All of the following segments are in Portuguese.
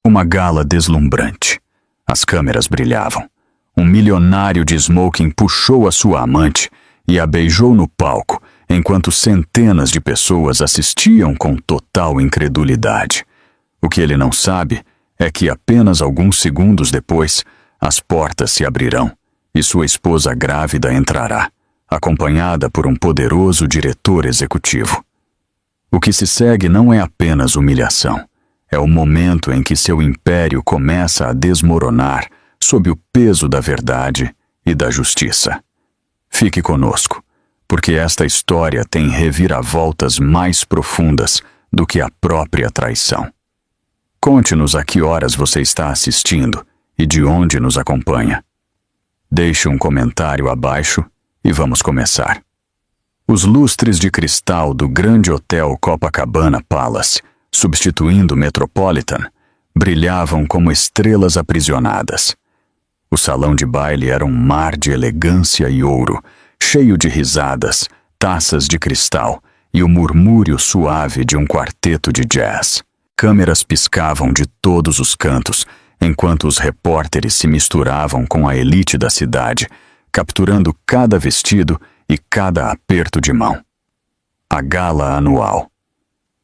Uma gala deslumbrante. As câmeras brilhavam. Um milionário de smoking puxou a sua amante e a beijou no palco, enquanto centenas de pessoas assistiam com total incredulidade. O que ele não sabe é que apenas alguns segundos depois, as portas se abrirão e sua esposa grávida entrará, acompanhada por um poderoso diretor executivo. O que se segue não é apenas humilhação. É o momento em que seu império começa a desmoronar sob o peso da verdade e da justiça. Fique conosco, porque esta história tem reviravoltas mais profundas do que a própria traição. Conte-nos a que horas você está assistindo e de onde nos acompanha. Deixe um comentário abaixo e vamos começar. Os lustres de cristal do grande hotel Copacabana Palace, substituindo o Metropolitan, brilhavam como estrelas aprisionadas. O salão de baile era um mar de elegância e ouro, cheio de risadas, taças de cristal e o murmúrio suave de um quarteto de jazz. Câmeras piscavam de todos os cantos, enquanto os repórteres se misturavam com a elite da cidade, capturando cada vestido e cada aperto de mão. A gala anual.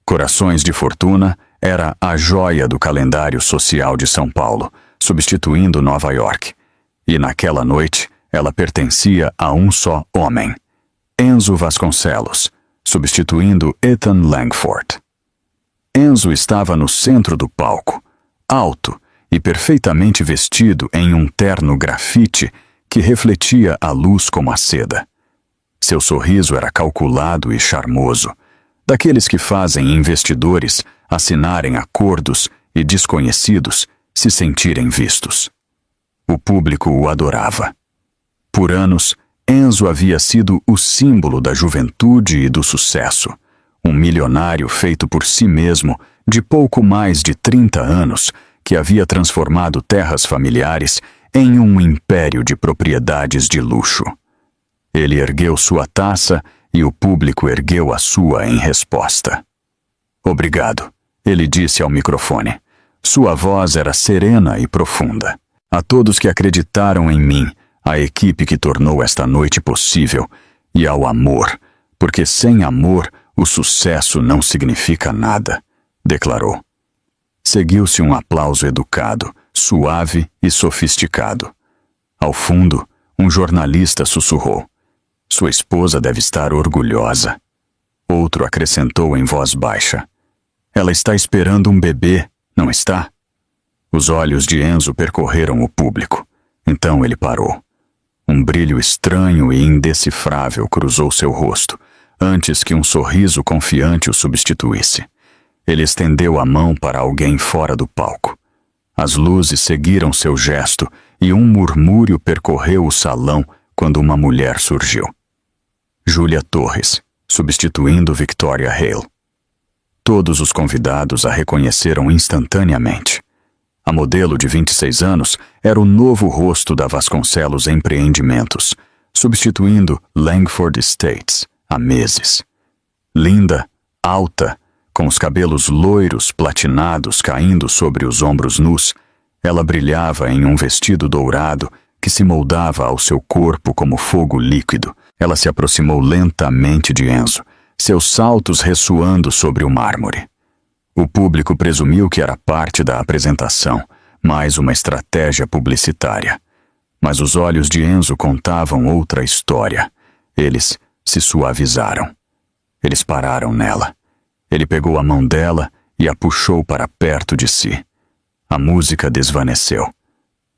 Corações de Fortuna era a joia do calendário social de São Paulo, substituindo Nova York. E naquela noite, ela pertencia a um só homem, Enzo Vasconcelos, substituindo Ethan Langford. Enzo estava no centro do palco, alto e perfeitamente vestido em um terno grafite que refletia a luz como a seda. Seu sorriso era calculado e charmoso, daqueles que fazem investidores assinarem acordos e desconhecidos se sentirem vistos. O público o adorava. Por anos, Enzo havia sido o símbolo da juventude e do sucesso, um milionário feito por si mesmo de pouco mais de 30 anos que havia transformado terras familiares em um império de propriedades de luxo. Ele ergueu sua taça e o público ergueu a sua em resposta. Obrigado, ele disse ao microfone. Sua voz era serena e profunda. A todos que acreditaram em mim, a equipe que tornou esta noite possível, e ao amor, porque sem amor o sucesso não significa nada, declarou. Seguiu-se um aplauso educado, suave e sofisticado. Ao fundo, um jornalista sussurrou. Sua esposa deve estar orgulhosa. Outro acrescentou em voz baixa. Ela está esperando um bebê, não está? Os olhos de Enzo percorreram o público. Então ele parou. Um brilho estranho e indecifrável cruzou seu rosto, antes que um sorriso confiante o substituísse. Ele estendeu a mão para alguém fora do palco. As luzes seguiram seu gesto e um murmúrio percorreu o salão quando uma mulher surgiu. Júlia Torres, substituindo Victoria Hale. Todos os convidados a reconheceram instantaneamente. A modelo de 26 anos era o novo rosto da Vasconcelos Empreendimentos, substituindo Langford Estates há meses. Linda, alta, com os cabelos loiros platinados caindo sobre os ombros nus, ela brilhava em um vestido dourado que se moldava ao seu corpo como fogo líquido. Ela se aproximou lentamente de Enzo, seus saltos ressoando sobre o mármore. O público presumiu que era parte da apresentação, mais uma estratégia publicitária. Mas os olhos de Enzo contavam outra história. Eles se suavizaram. Eles pararam nela. Ele pegou a mão dela e a puxou para perto de si. A música desvaneceu.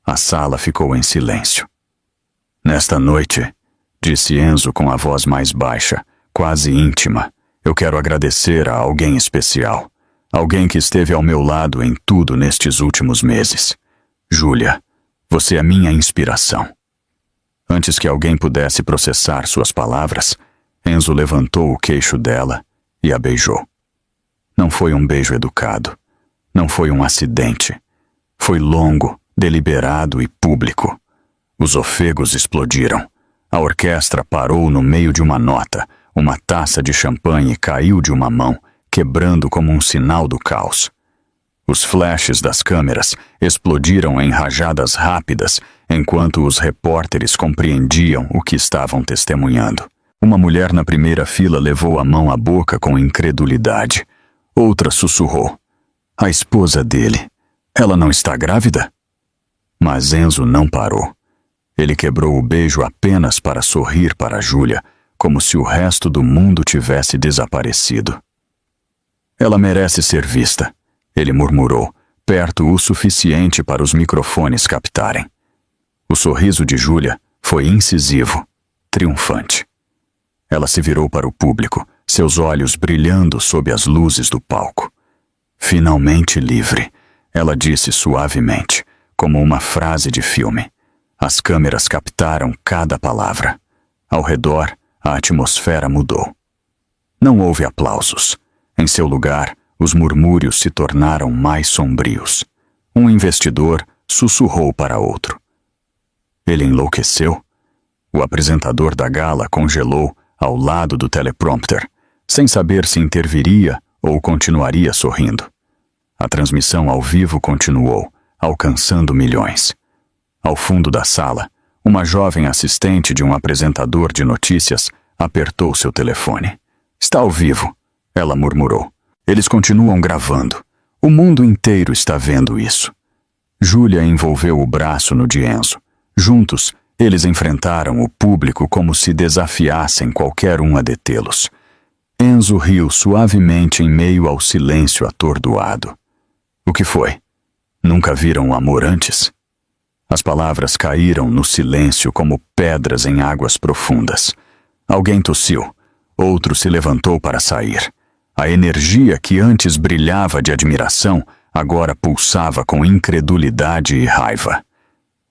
A sala ficou em silêncio. Nesta noite, disse Enzo com a voz mais baixa, quase íntima, eu quero agradecer a alguém especial. Alguém que esteve ao meu lado em tudo nestes últimos meses. Júlia, você é minha inspiração. Antes que alguém pudesse processar suas palavras, Enzo levantou o queixo dela e a beijou. Não foi um beijo educado. Não foi um acidente. Foi longo, deliberado e público. Os ofegos explodiram. A orquestra parou no meio de uma nota. Uma taça de champanhe caiu de uma mão, quebrando como um sinal do caos. Os flashes das câmeras explodiram em rajadas rápidas enquanto os repórteres compreendiam o que estavam testemunhando. Uma mulher na primeira fila levou a mão à boca com incredulidade. Outra sussurrou: "A esposa dele. Ela não está grávida?" Mas Enzo não parou. Ele quebrou o beijo apenas para sorrir para Júlia, como se o resto do mundo tivesse desaparecido. "Ela merece ser vista", ele murmurou, perto o suficiente para os microfones captarem. O sorriso de Júlia foi incisivo, triunfante. Ela se virou para o público, seus olhos brilhando sob as luzes do palco. "Finalmente livre", ela disse suavemente, como uma frase de filme. As câmeras captaram cada palavra. Ao redor, a atmosfera mudou. Não houve aplausos. Em seu lugar, os murmúrios se tornaram mais sombrios. Um investidor sussurrou para outro. "Ele enlouqueceu?" O apresentador da gala congelou ao lado do teleprompter, sem saber se interviria ou continuaria sorrindo. A transmissão ao vivo continuou, alcançando milhões. Ao fundo da sala, uma jovem assistente de um apresentador de notícias apertou seu telefone. "Está ao vivo", ela murmurou. "Eles continuam gravando. O mundo inteiro está vendo isso." Júlia envolveu o braço no de Enzo. Juntos, eles enfrentaram o público como se desafiassem qualquer um a detê-los. Enzo riu suavemente em meio ao silêncio atordoado. "O que foi? Nunca viram o amor antes?" As palavras caíram no silêncio como pedras em águas profundas. Alguém tossiu. Outro se levantou para sair. A energia que antes brilhava de admiração agora pulsava com incredulidade e raiva.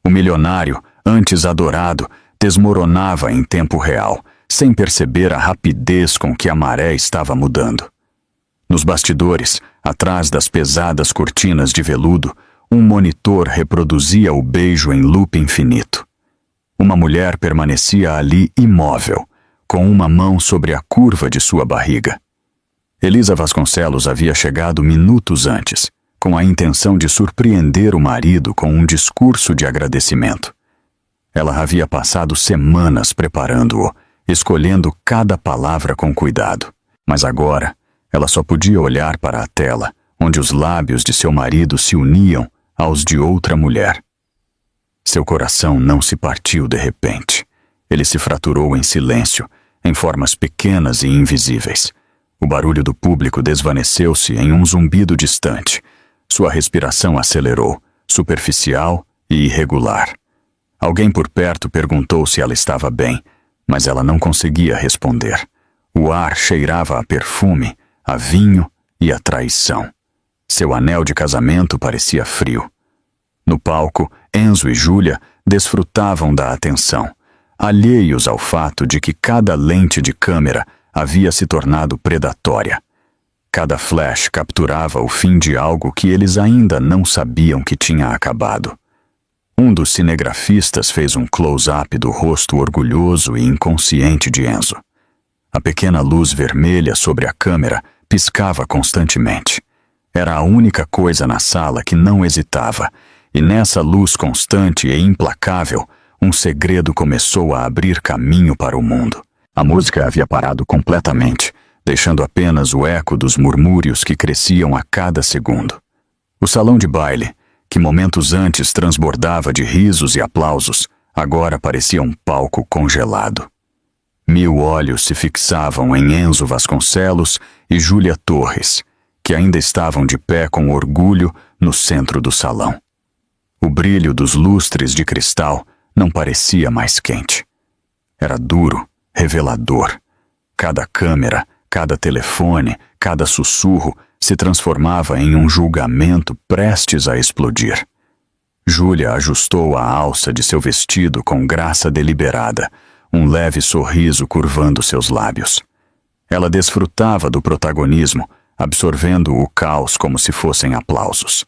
O milionário, antes adorado, desmoronava em tempo real, sem perceber a rapidez com que a maré estava mudando. Nos bastidores, atrás das pesadas cortinas de veludo, um monitor reproduzia o beijo em loop infinito. Uma mulher permanecia ali imóvel, com uma mão sobre a curva de sua barriga. Elisa Vasconcelos havia chegado minutos antes, com a intenção de surpreender o marido com um discurso de agradecimento. Ela havia passado semanas preparando-o, escolhendo cada palavra com cuidado. Mas agora, ela só podia olhar para a tela, onde os lábios de seu marido se uniam aos de outra mulher. Seu coração não se partiu de repente. Ele se fraturou em silêncio, em formas pequenas e invisíveis. O barulho do público desvaneceu-se em um zumbido distante. Sua respiração acelerou, superficial e irregular. Alguém por perto perguntou se ela estava bem, mas ela não conseguia responder. O ar cheirava a perfume, a vinho e a traição. Seu anel de casamento parecia frio. No palco, Enzo e Júlia desfrutavam da atenção, alheios ao fato de que cada lente de câmera havia se tornado predatória. Cada flash capturava o fim de algo que eles ainda não sabiam que tinha acabado. Um dos cinegrafistas fez um close-up do rosto orgulhoso e inconsciente de Enzo. A pequena luz vermelha sobre a câmera piscava constantemente. Era a única coisa na sala que não hesitava, e nessa luz constante e implacável, um segredo começou a abrir caminho para o mundo. A música havia parado completamente, deixando apenas o eco dos murmúrios que cresciam a cada segundo. O salão de baile, que momentos antes transbordava de risos e aplausos, agora parecia um palco congelado. 1000 olhos se fixavam em Enzo Vasconcelos e Júlia Torres, que ainda estavam de pé com orgulho no centro do salão. O brilho dos lustres de cristal não parecia mais quente. Era duro, revelador. Cada câmera, cada telefone, cada sussurro se transformava em um julgamento prestes a explodir. Júlia ajustou a alça de seu vestido com graça deliberada, um leve sorriso curvando seus lábios. Ela desfrutava do protagonismo, absorvendo o caos como se fossem aplausos.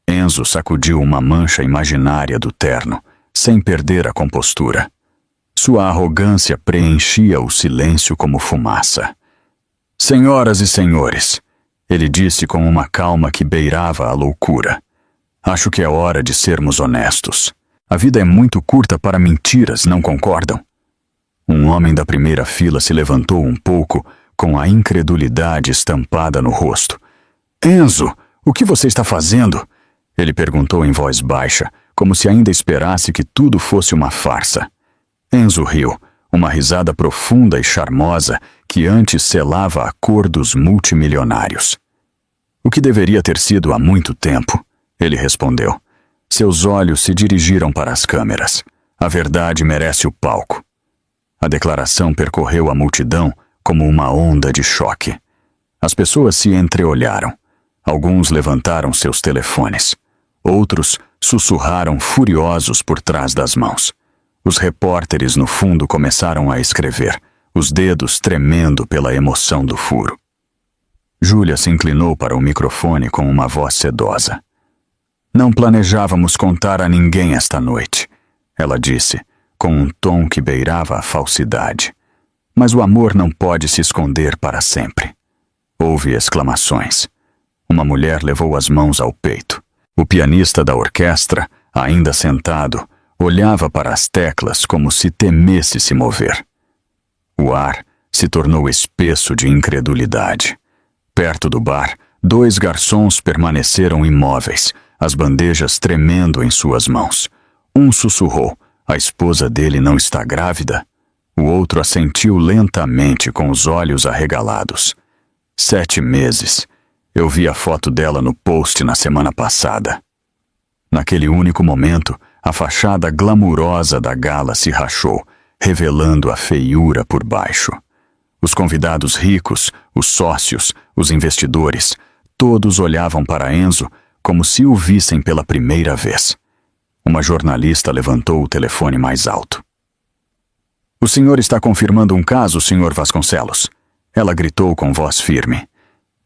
Enzo sacudiu uma mancha imaginária do terno, sem perder a compostura. Sua arrogância preenchia o silêncio como fumaça. "Senhoras e senhores", Ele disse com uma calma que beirava a loucura. Acho que é hora de sermos honestos. A vida é muito curta para mentiras, não concordam? Um homem da primeira fila se levantou um pouco, com a incredulidade estampada no rosto. Enzo, o que você está fazendo? Ele perguntou em voz baixa, como se ainda esperasse que tudo fosse uma farsa. Enzo riu, uma risada profunda e charmosa que antes selava a cor dos multimilionários. O que deveria ter sido há muito tempo, ele respondeu. Seus olhos se dirigiram para as câmeras. A verdade merece o palco. A declaração percorreu a multidão como uma onda de choque. As pessoas se entreolharam. Alguns levantaram seus telefones. Outros sussurraram furiosos por trás das mãos. Os repórteres no fundo começaram a escrever, os dedos tremendo pela emoção do furo. Júlia se inclinou para o microfone com uma voz sedosa. Não planejávamos contar a ninguém esta noite, ela disse, com um tom que beirava a falsidade. Mas o amor não pode se esconder para sempre. Houve exclamações. Uma mulher levou as mãos ao peito. O pianista da orquestra, ainda sentado, olhava para as teclas como se temesse se mover. O ar se tornou espesso de incredulidade. Perto do bar, 2 garçons permaneceram imóveis, as bandejas tremendo em suas mãos. Um sussurrou, a esposa dele não está grávida? O outro assentiu lentamente com os olhos arregalados. 7 meses. Eu vi a foto dela no post na semana passada. Naquele único momento, a fachada glamurosa da gala se rachou, revelando a feiura por baixo. Os convidados ricos, os sócios, os investidores, todos olhavam para Enzo como se o vissem pela primeira vez. Uma jornalista levantou o telefone mais alto. O senhor está confirmando um caso, senhor Vasconcelos? Ela gritou com voz firme,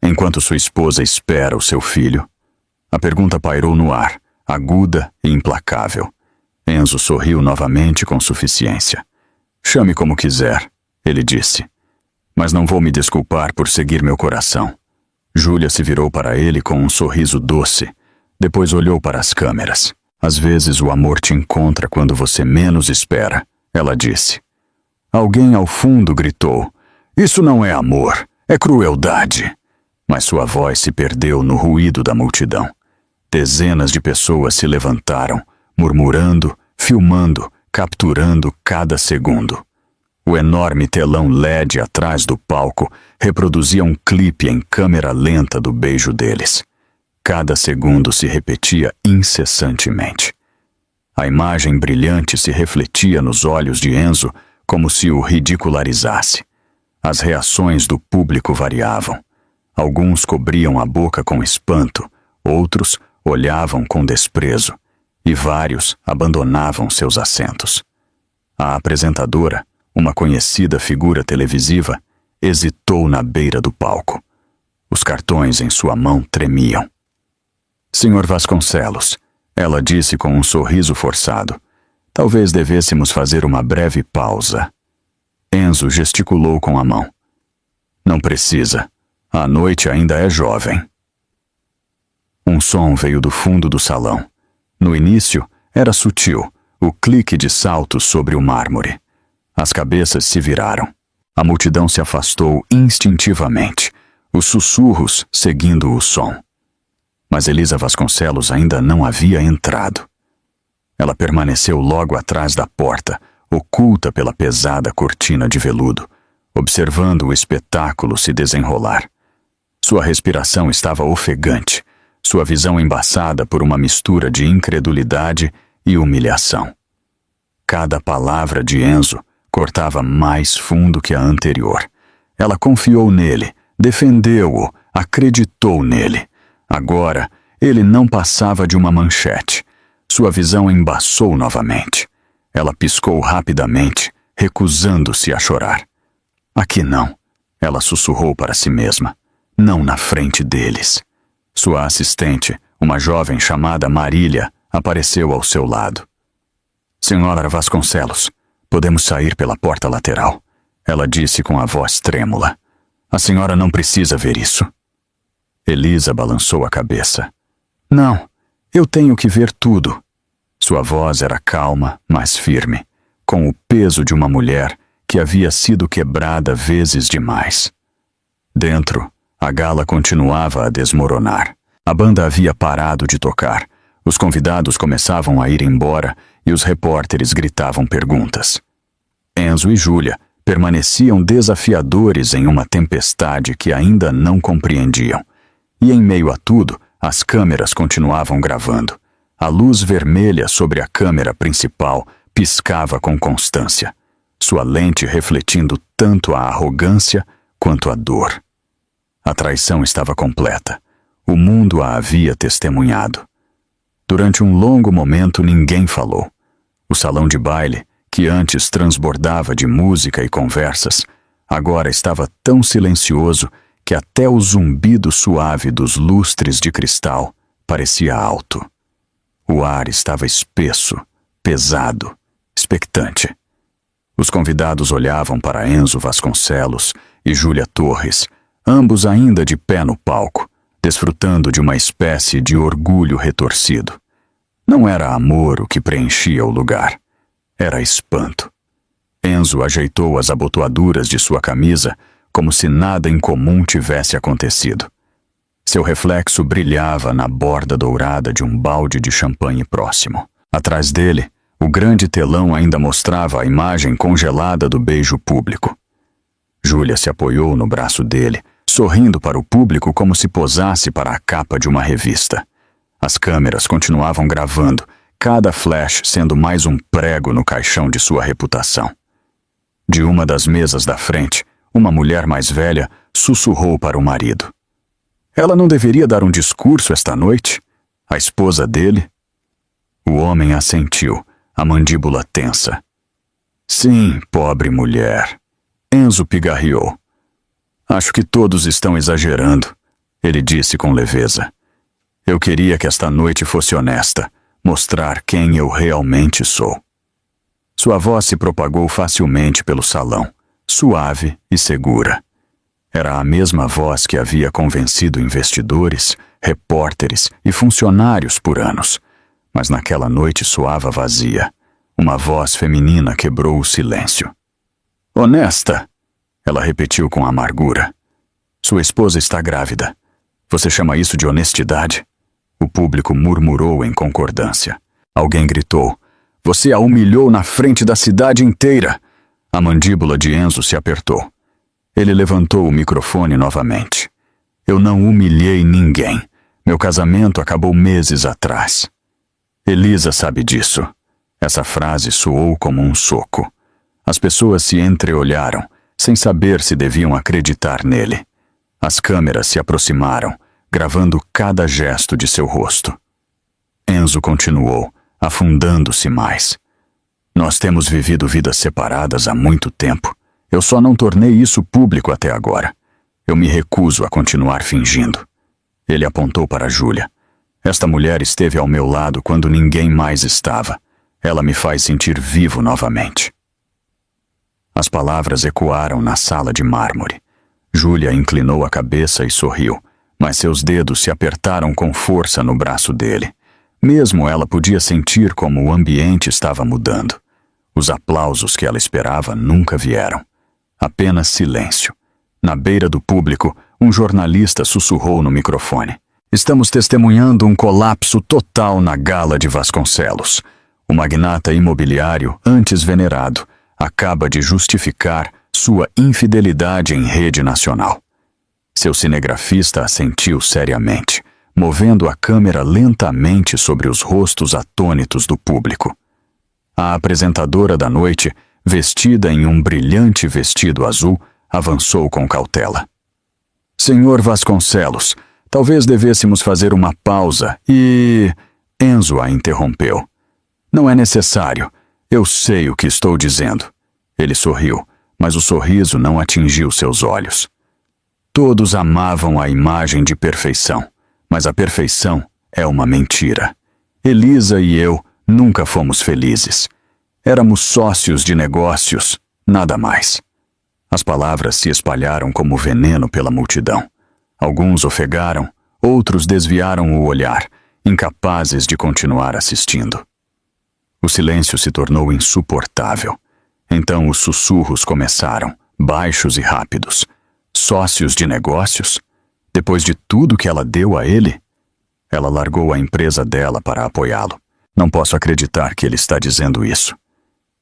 enquanto sua esposa espera o seu filho. A pergunta pairou no ar, aguda e implacável. Enzo sorriu novamente com suficiência. Chame como quiser, ele disse. Mas não vou me desculpar por seguir meu coração. Júlia se virou para ele com um sorriso doce. Depois olhou para as câmeras. Às vezes o amor te encontra quando você menos espera, ela disse. Alguém ao fundo gritou. Isso não é amor, é crueldade. Mas sua voz se perdeu no ruído da multidão. Dezenas de pessoas se levantaram, murmurando, filmando, capturando cada segundo. O enorme telão LED atrás do palco reproduzia um clipe em câmera lenta do beijo deles. Cada segundo se repetia incessantemente. A imagem brilhante se refletia nos olhos de Enzo como se o ridicularizasse. As reações do público variavam. Alguns cobriam a boca com espanto, outros olhavam com desprezo, e vários abandonavam seus assentos. A apresentadora, uma conhecida figura televisiva, hesitou na beira do palco. Os cartões em sua mão tremiam. Senhor Vasconcelos, ela disse com um sorriso forçado, talvez devêssemos fazer uma breve pausa. Enzo gesticulou com a mão. Não precisa. A noite ainda é jovem. Um som veio do fundo do salão. No início, era sutil, o clique de saltos sobre o mármore. As cabeças se viraram. A multidão se afastou instintivamente, os sussurros seguindo o som. Mas Elisa Vasconcelos ainda não havia entrado. Ela permaneceu logo atrás da porta, oculta pela pesada cortina de veludo, observando o espetáculo se desenrolar. Sua respiração estava ofegante, sua visão embaçada por uma mistura de incredulidade e humilhação. Cada palavra de Enzo cortava mais fundo que a anterior. Ela confiou nele, defendeu-o, acreditou nele. Agora, ele não passava de uma manchete. Sua visão embaçou novamente. Ela piscou rapidamente, recusando-se a chorar. Aqui não, ela sussurrou para si mesma. Não na frente deles. Sua assistente, uma jovem chamada Marília, apareceu ao seu lado. Senhora Vasconcelos, podemos sair pela porta lateral, ela disse com a voz trêmula. A senhora não precisa ver isso. Elisa balançou a cabeça. Não, eu tenho que ver tudo. Sua voz era calma, mas firme, com o peso de uma mulher que havia sido quebrada vezes demais. Dentro, a gala continuava a desmoronar. A banda havia parado de tocar. Os convidados começavam a ir embora e os repórteres gritavam perguntas. Enzo e Júlia permaneciam desafiadores em uma tempestade que ainda não compreendiam. E em meio a tudo, as câmeras continuavam gravando. A luz vermelha sobre a câmera principal piscava com constância, sua lente refletindo tanto a arrogância quanto a dor. A traição estava completa. O mundo a havia testemunhado. Durante um longo momento ninguém falou. O salão de baile, que antes transbordava de música e conversas, agora estava tão silencioso que até o zumbido suave dos lustres de cristal parecia alto. O ar estava espesso, pesado, expectante. Os convidados olhavam para Enzo Vasconcelos e Júlia Torres, ambos ainda de pé no palco, desfrutando de uma espécie de orgulho retorcido. Não era amor o que preenchia o lugar. Era espanto. Enzo ajeitou as abotoaduras de sua camisa como se nada incomum tivesse acontecido. Seu reflexo brilhava na borda dourada de um balde de champanhe próximo. Atrás dele, o grande telão ainda mostrava a imagem congelada do beijo público. Júlia se apoiou no braço dele, sorrindo para o público como se posasse para a capa de uma revista. As câmeras continuavam gravando, cada flash sendo mais um prego no caixão de sua reputação. De uma das mesas da frente, uma mulher mais velha sussurrou para o marido. Ela não deveria dar um discurso esta noite? A esposa dele? O homem assentiu, a mandíbula tensa. Sim, pobre mulher. Enzo pigarreou. Acho que todos estão exagerando, ele disse com leveza. Eu queria que esta noite fosse honesta, mostrar quem eu realmente sou. Sua voz se propagou facilmente pelo salão, suave e segura. Era a mesma voz que havia convencido investidores, repórteres e funcionários por anos, mas naquela noite soava vazia. Uma voz feminina quebrou o silêncio. Honesta, ela repetiu com amargura. Sua esposa está grávida. Você chama isso de honestidade? O público murmurou em concordância. Alguém gritou. Você a humilhou na frente da cidade inteira. A mandíbula de Enzo se apertou. Ele levantou o microfone novamente. Eu não humilhei ninguém. Meu casamento acabou meses atrás. Elisa sabe disso. Essa frase soou como um soco. As pessoas se entreolharam, sem saber se deviam acreditar nele. As câmeras se aproximaram, gravando cada gesto de seu rosto. Enzo continuou, afundando-se mais. Nós temos vivido vidas separadas há muito tempo. Eu só não tornei isso público até agora. Eu me recuso a continuar fingindo. Ele apontou para Júlia. Esta mulher esteve ao meu lado quando ninguém mais estava. Ela me faz sentir vivo novamente. As palavras ecoaram na sala de mármore. Júlia inclinou a cabeça e sorriu, mas seus dedos se apertaram com força no braço dele. Mesmo ela podia sentir como o ambiente estava mudando. Os aplausos que ela esperava nunca vieram. Apenas silêncio. Na beira do público, um jornalista sussurrou no microfone. Estamos testemunhando um colapso total na gala de Vasconcelos. O magnata imobiliário, antes venerado, acaba de justificar sua infidelidade em rede nacional. Seu cinegrafista assentiu seriamente, movendo a câmera lentamente sobre os rostos atônitos do público. A apresentadora da noite, vestida em um brilhante vestido azul, avançou com cautela. Senhor Vasconcelos, talvez devêssemos fazer uma pausa e... Enzo a interrompeu. Não é necessário. Eu sei o que estou dizendo. Ele sorriu, mas o sorriso não atingiu seus olhos. Todos amavam a imagem de perfeição, mas a perfeição é uma mentira. Elisa e eu nunca fomos felizes. Éramos sócios de negócios, nada mais. As palavras se espalharam como veneno pela multidão. Alguns ofegaram, Outros desviaram o olhar, incapazes de continuar assistindo. O silêncio se tornou insuportável. Então os sussurros começaram, baixos e rápidos. Sócios de negócios? Depois de tudo que ela deu a ele? Ela largou a empresa dela para apoiá-lo. Não posso acreditar que ele está dizendo isso.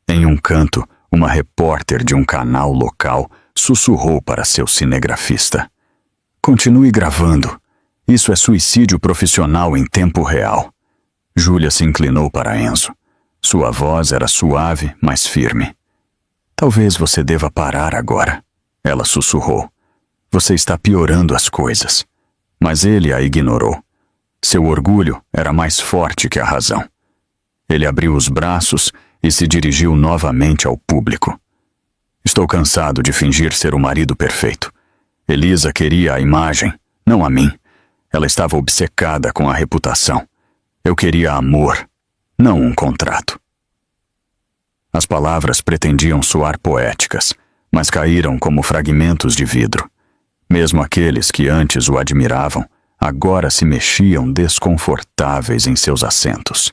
Em um canto, uma repórter de um canal local sussurrou para seu cinegrafista. Continue gravando. Isso é suicídio profissional em tempo real. Júlia se inclinou para Enzo. Sua voz era suave, mas firme. Talvez você deva parar agora. Ela sussurrou. Você está piorando as coisas. Mas ele a ignorou. Seu orgulho era mais forte que a razão. Ele abriu os braços e se dirigiu novamente ao público. Estou cansado de fingir ser o marido perfeito. Elisa queria a imagem, não a mim. Ela estava obcecada com a reputação. Eu queria amor, não um contrato. As palavras pretendiam soar poéticas, mas caíram como fragmentos de vidro. Mesmo aqueles que antes o admiravam, agora se mexiam desconfortáveis em seus assentos.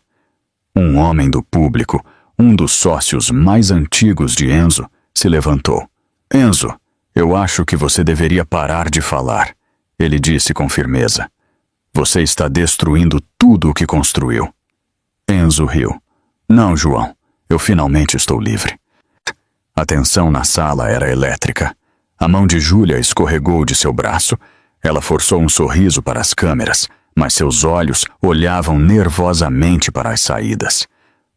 Um homem do público, um dos sócios mais antigos de Enzo, se levantou. Enzo, eu acho que você deveria parar de falar, ele disse com firmeza. Você está destruindo tudo o que construiu. Enzo riu. Não, João, eu finalmente estou livre. A tensão na sala era elétrica. A mão de Júlia escorregou de seu braço. Ela forçou um sorriso para as câmeras, mas seus olhos olhavam nervosamente para as saídas.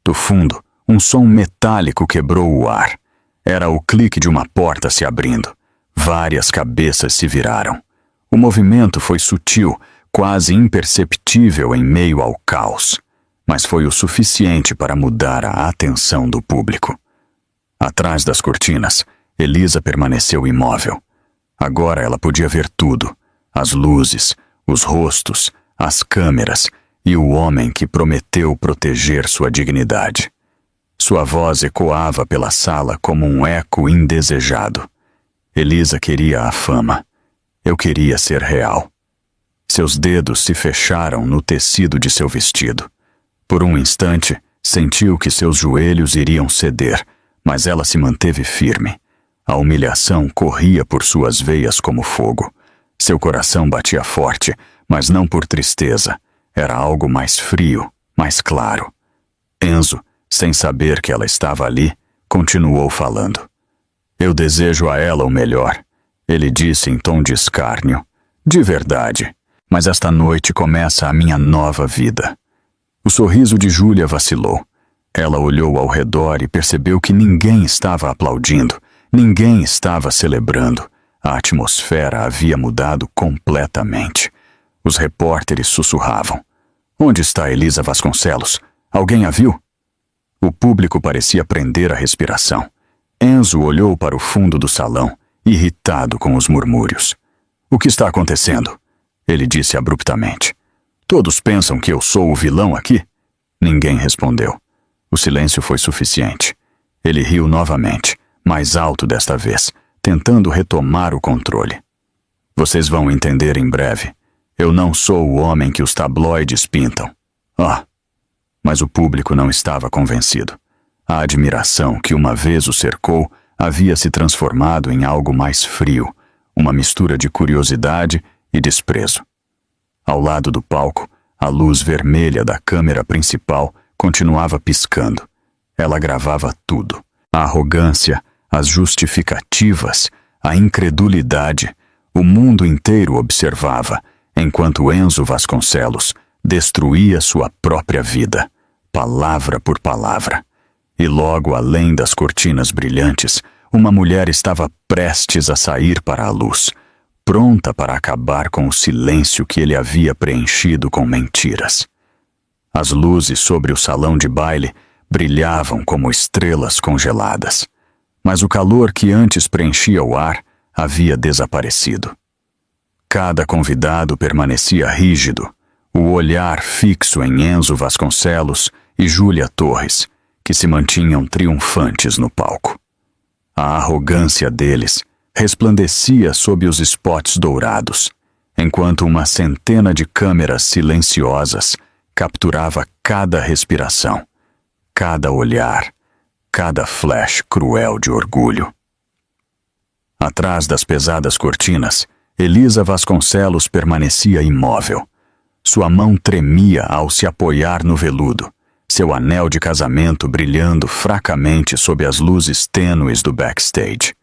Do fundo, um som metálico quebrou o ar. Era o clique de uma porta se abrindo. Várias cabeças se viraram. O movimento foi sutil, quase imperceptível em meio ao caos, mas foi o suficiente para mudar a atenção do público. Atrás das cortinas, Elisa permaneceu imóvel. Agora ela podia ver tudo: as luzes, os rostos, as câmeras e o homem que prometeu proteger sua dignidade. Sua voz ecoava pela sala como um eco indesejado. Elisa queria a fama. Eu queria ser real. Seus dedos se fecharam no tecido de seu vestido. Por um instante, sentiu que seus joelhos iriam ceder, mas ela se manteve firme. A humilhação corria por suas veias como fogo. Seu coração batia forte, mas não por tristeza. Era algo mais frio, mais claro. Enzo, sem saber que ela estava ali, continuou falando. Eu desejo a ela o melhor, ele disse em tom de escárnio. De verdade, mas esta noite começa a minha nova vida. O sorriso de Júlia vacilou. Ela olhou ao redor e percebeu que ninguém estava aplaudindo, ninguém estava celebrando. A atmosfera havia mudado completamente. Os repórteres sussurravam. Onde está Elisa Vasconcelos? Alguém a viu? O público parecia prender a respiração. Enzo olhou para o fundo do salão, irritado com os murmúrios. O que está acontecendo? Ele disse abruptamente. Todos pensam que eu sou o vilão aqui? Ninguém respondeu. O silêncio foi suficiente. Ele riu novamente, mais alto desta vez, tentando retomar o controle. Vocês vão entender em breve. Eu não sou o homem que os tabloides pintam. Mas o público não estava convencido. A admiração que uma vez o cercou havia se transformado em algo mais frio, uma mistura de curiosidade e desprezo. Ao lado do palco, a luz vermelha da câmera principal continuava piscando. Ela gravava tudo: a arrogância, as justificativas, a incredulidade. O mundo inteiro observava, enquanto Enzo Vasconcelos destruía sua própria vida, palavra por palavra. E logo além das cortinas brilhantes, uma mulher estava prestes a sair para a luz, pronta para acabar com o silêncio que ele havia preenchido com mentiras. As luzes sobre o salão de baile brilhavam como estrelas congeladas, mas o calor que antes preenchia o ar havia desaparecido. Cada convidado permanecia rígido, o olhar fixo em Enzo Vasconcelos e Júlia Torres, que se mantinham triunfantes no palco. A arrogância deles resplandecia sob os spots dourados. enquanto uma centena de câmeras silenciosas capturava cada respiração, cada olhar, cada flash cruel de orgulho. Atrás das pesadas cortinas, Elisa Vasconcelos permanecia imóvel. Sua mão tremia ao se apoiar no veludo, seu anel de casamento brilhando fracamente sob as luzes tênues do backstage.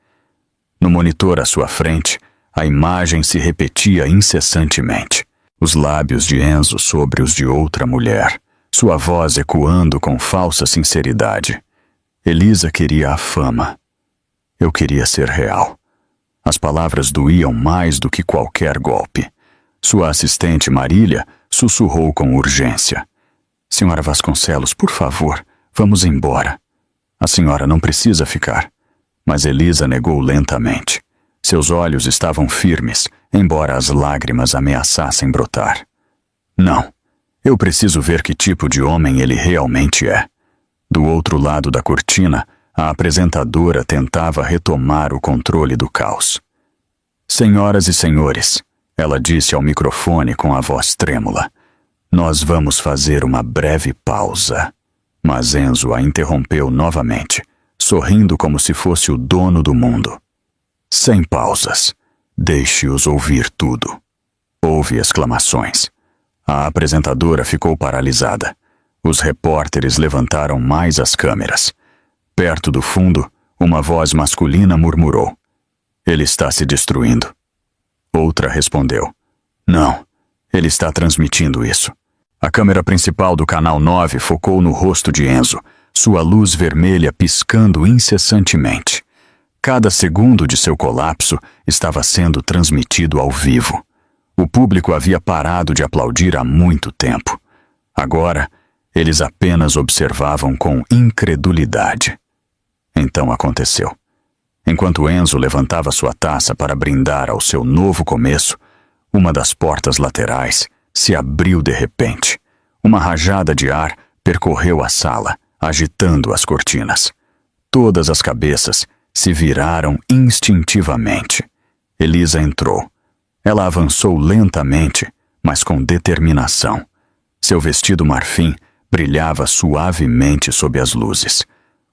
No monitor à sua frente, a imagem se repetia incessantemente. Os lábios de Enzo sobre os de outra mulher, sua voz ecoando com falsa sinceridade. Elisa queria a fama. Eu queria ser real. As palavras doíam mais do que qualquer golpe. Sua assistente Marília sussurrou com urgência. Senhora Vasconcelos, por favor, vamos embora. A senhora não precisa ficar. Mas Elisa negou lentamente. Seus olhos estavam firmes, embora as lágrimas ameaçassem brotar. Não, eu preciso ver que tipo de homem ele realmente é. Do outro lado da cortina, a apresentadora tentava retomar o controle do caos. Senhoras e senhores, ela disse ao microfone com a voz trêmula, nós vamos fazer uma breve pausa. Mas Enzo a interrompeu novamente, sorrindo como se fosse o dono do mundo. Sem pausas. Deixe-os ouvir tudo. Houve exclamações. A apresentadora ficou paralisada. Os repórteres levantaram mais as câmeras. Perto do fundo, uma voz masculina murmurou. Ele está se destruindo. Outra respondeu. Não, ele está transmitindo isso. A câmera principal do Canal 9 focou no rosto de Enzo, sua luz vermelha piscando incessantemente. Cada segundo de seu colapso estava sendo transmitido ao vivo. O público havia parado de aplaudir há muito tempo. Agora, eles apenas observavam com incredulidade. Então aconteceu. Enquanto Enzo levantava sua taça para brindar ao seu novo começo, uma das portas laterais se abriu de repente. Uma rajada de ar percorreu a sala, agitando as cortinas. Todas as cabeças se viraram instintivamente. Elisa entrou. Ela avançou lentamente, mas com determinação. Seu vestido marfim brilhava suavemente sob as luzes.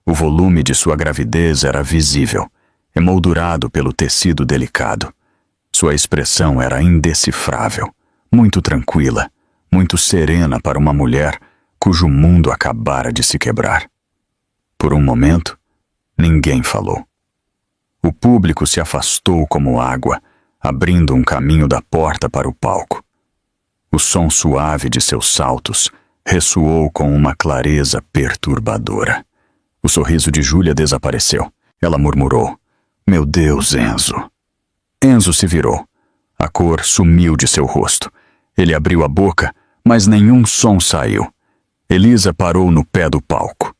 O volume de sua gravidez era visível, emoldurado pelo tecido delicado. Sua expressão era indecifrável, muito tranquila, muito serena para uma mulher cujo mundo acabara de se quebrar. Por um momento, ninguém falou. O público se afastou como água, abrindo um caminho da porta para o palco. O som suave de seus saltos ressoou com uma clareza perturbadora. O sorriso de Júlia desapareceu. Ela murmurou, meu Deus, Enzo. Enzo se virou. A cor sumiu de seu rosto. Ele abriu a boca, mas nenhum som saiu. Elisa parou no pé do palco.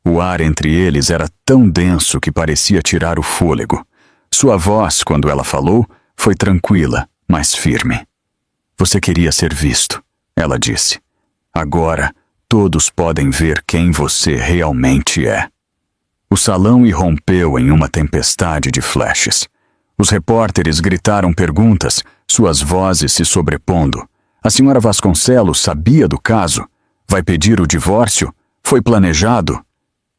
O ar entre eles era tão denso que parecia tirar o fôlego. Sua voz, quando ela falou, foi tranquila, mas firme. Você queria ser visto, ela disse. Agora, todos podem ver quem você realmente é. O salão irrompeu em uma tempestade de flashes. Os repórteres gritaram perguntas, suas vozes se sobrepondo. A senhora Vasconcelos sabia do caso? Vai pedir o divórcio? Foi planejado?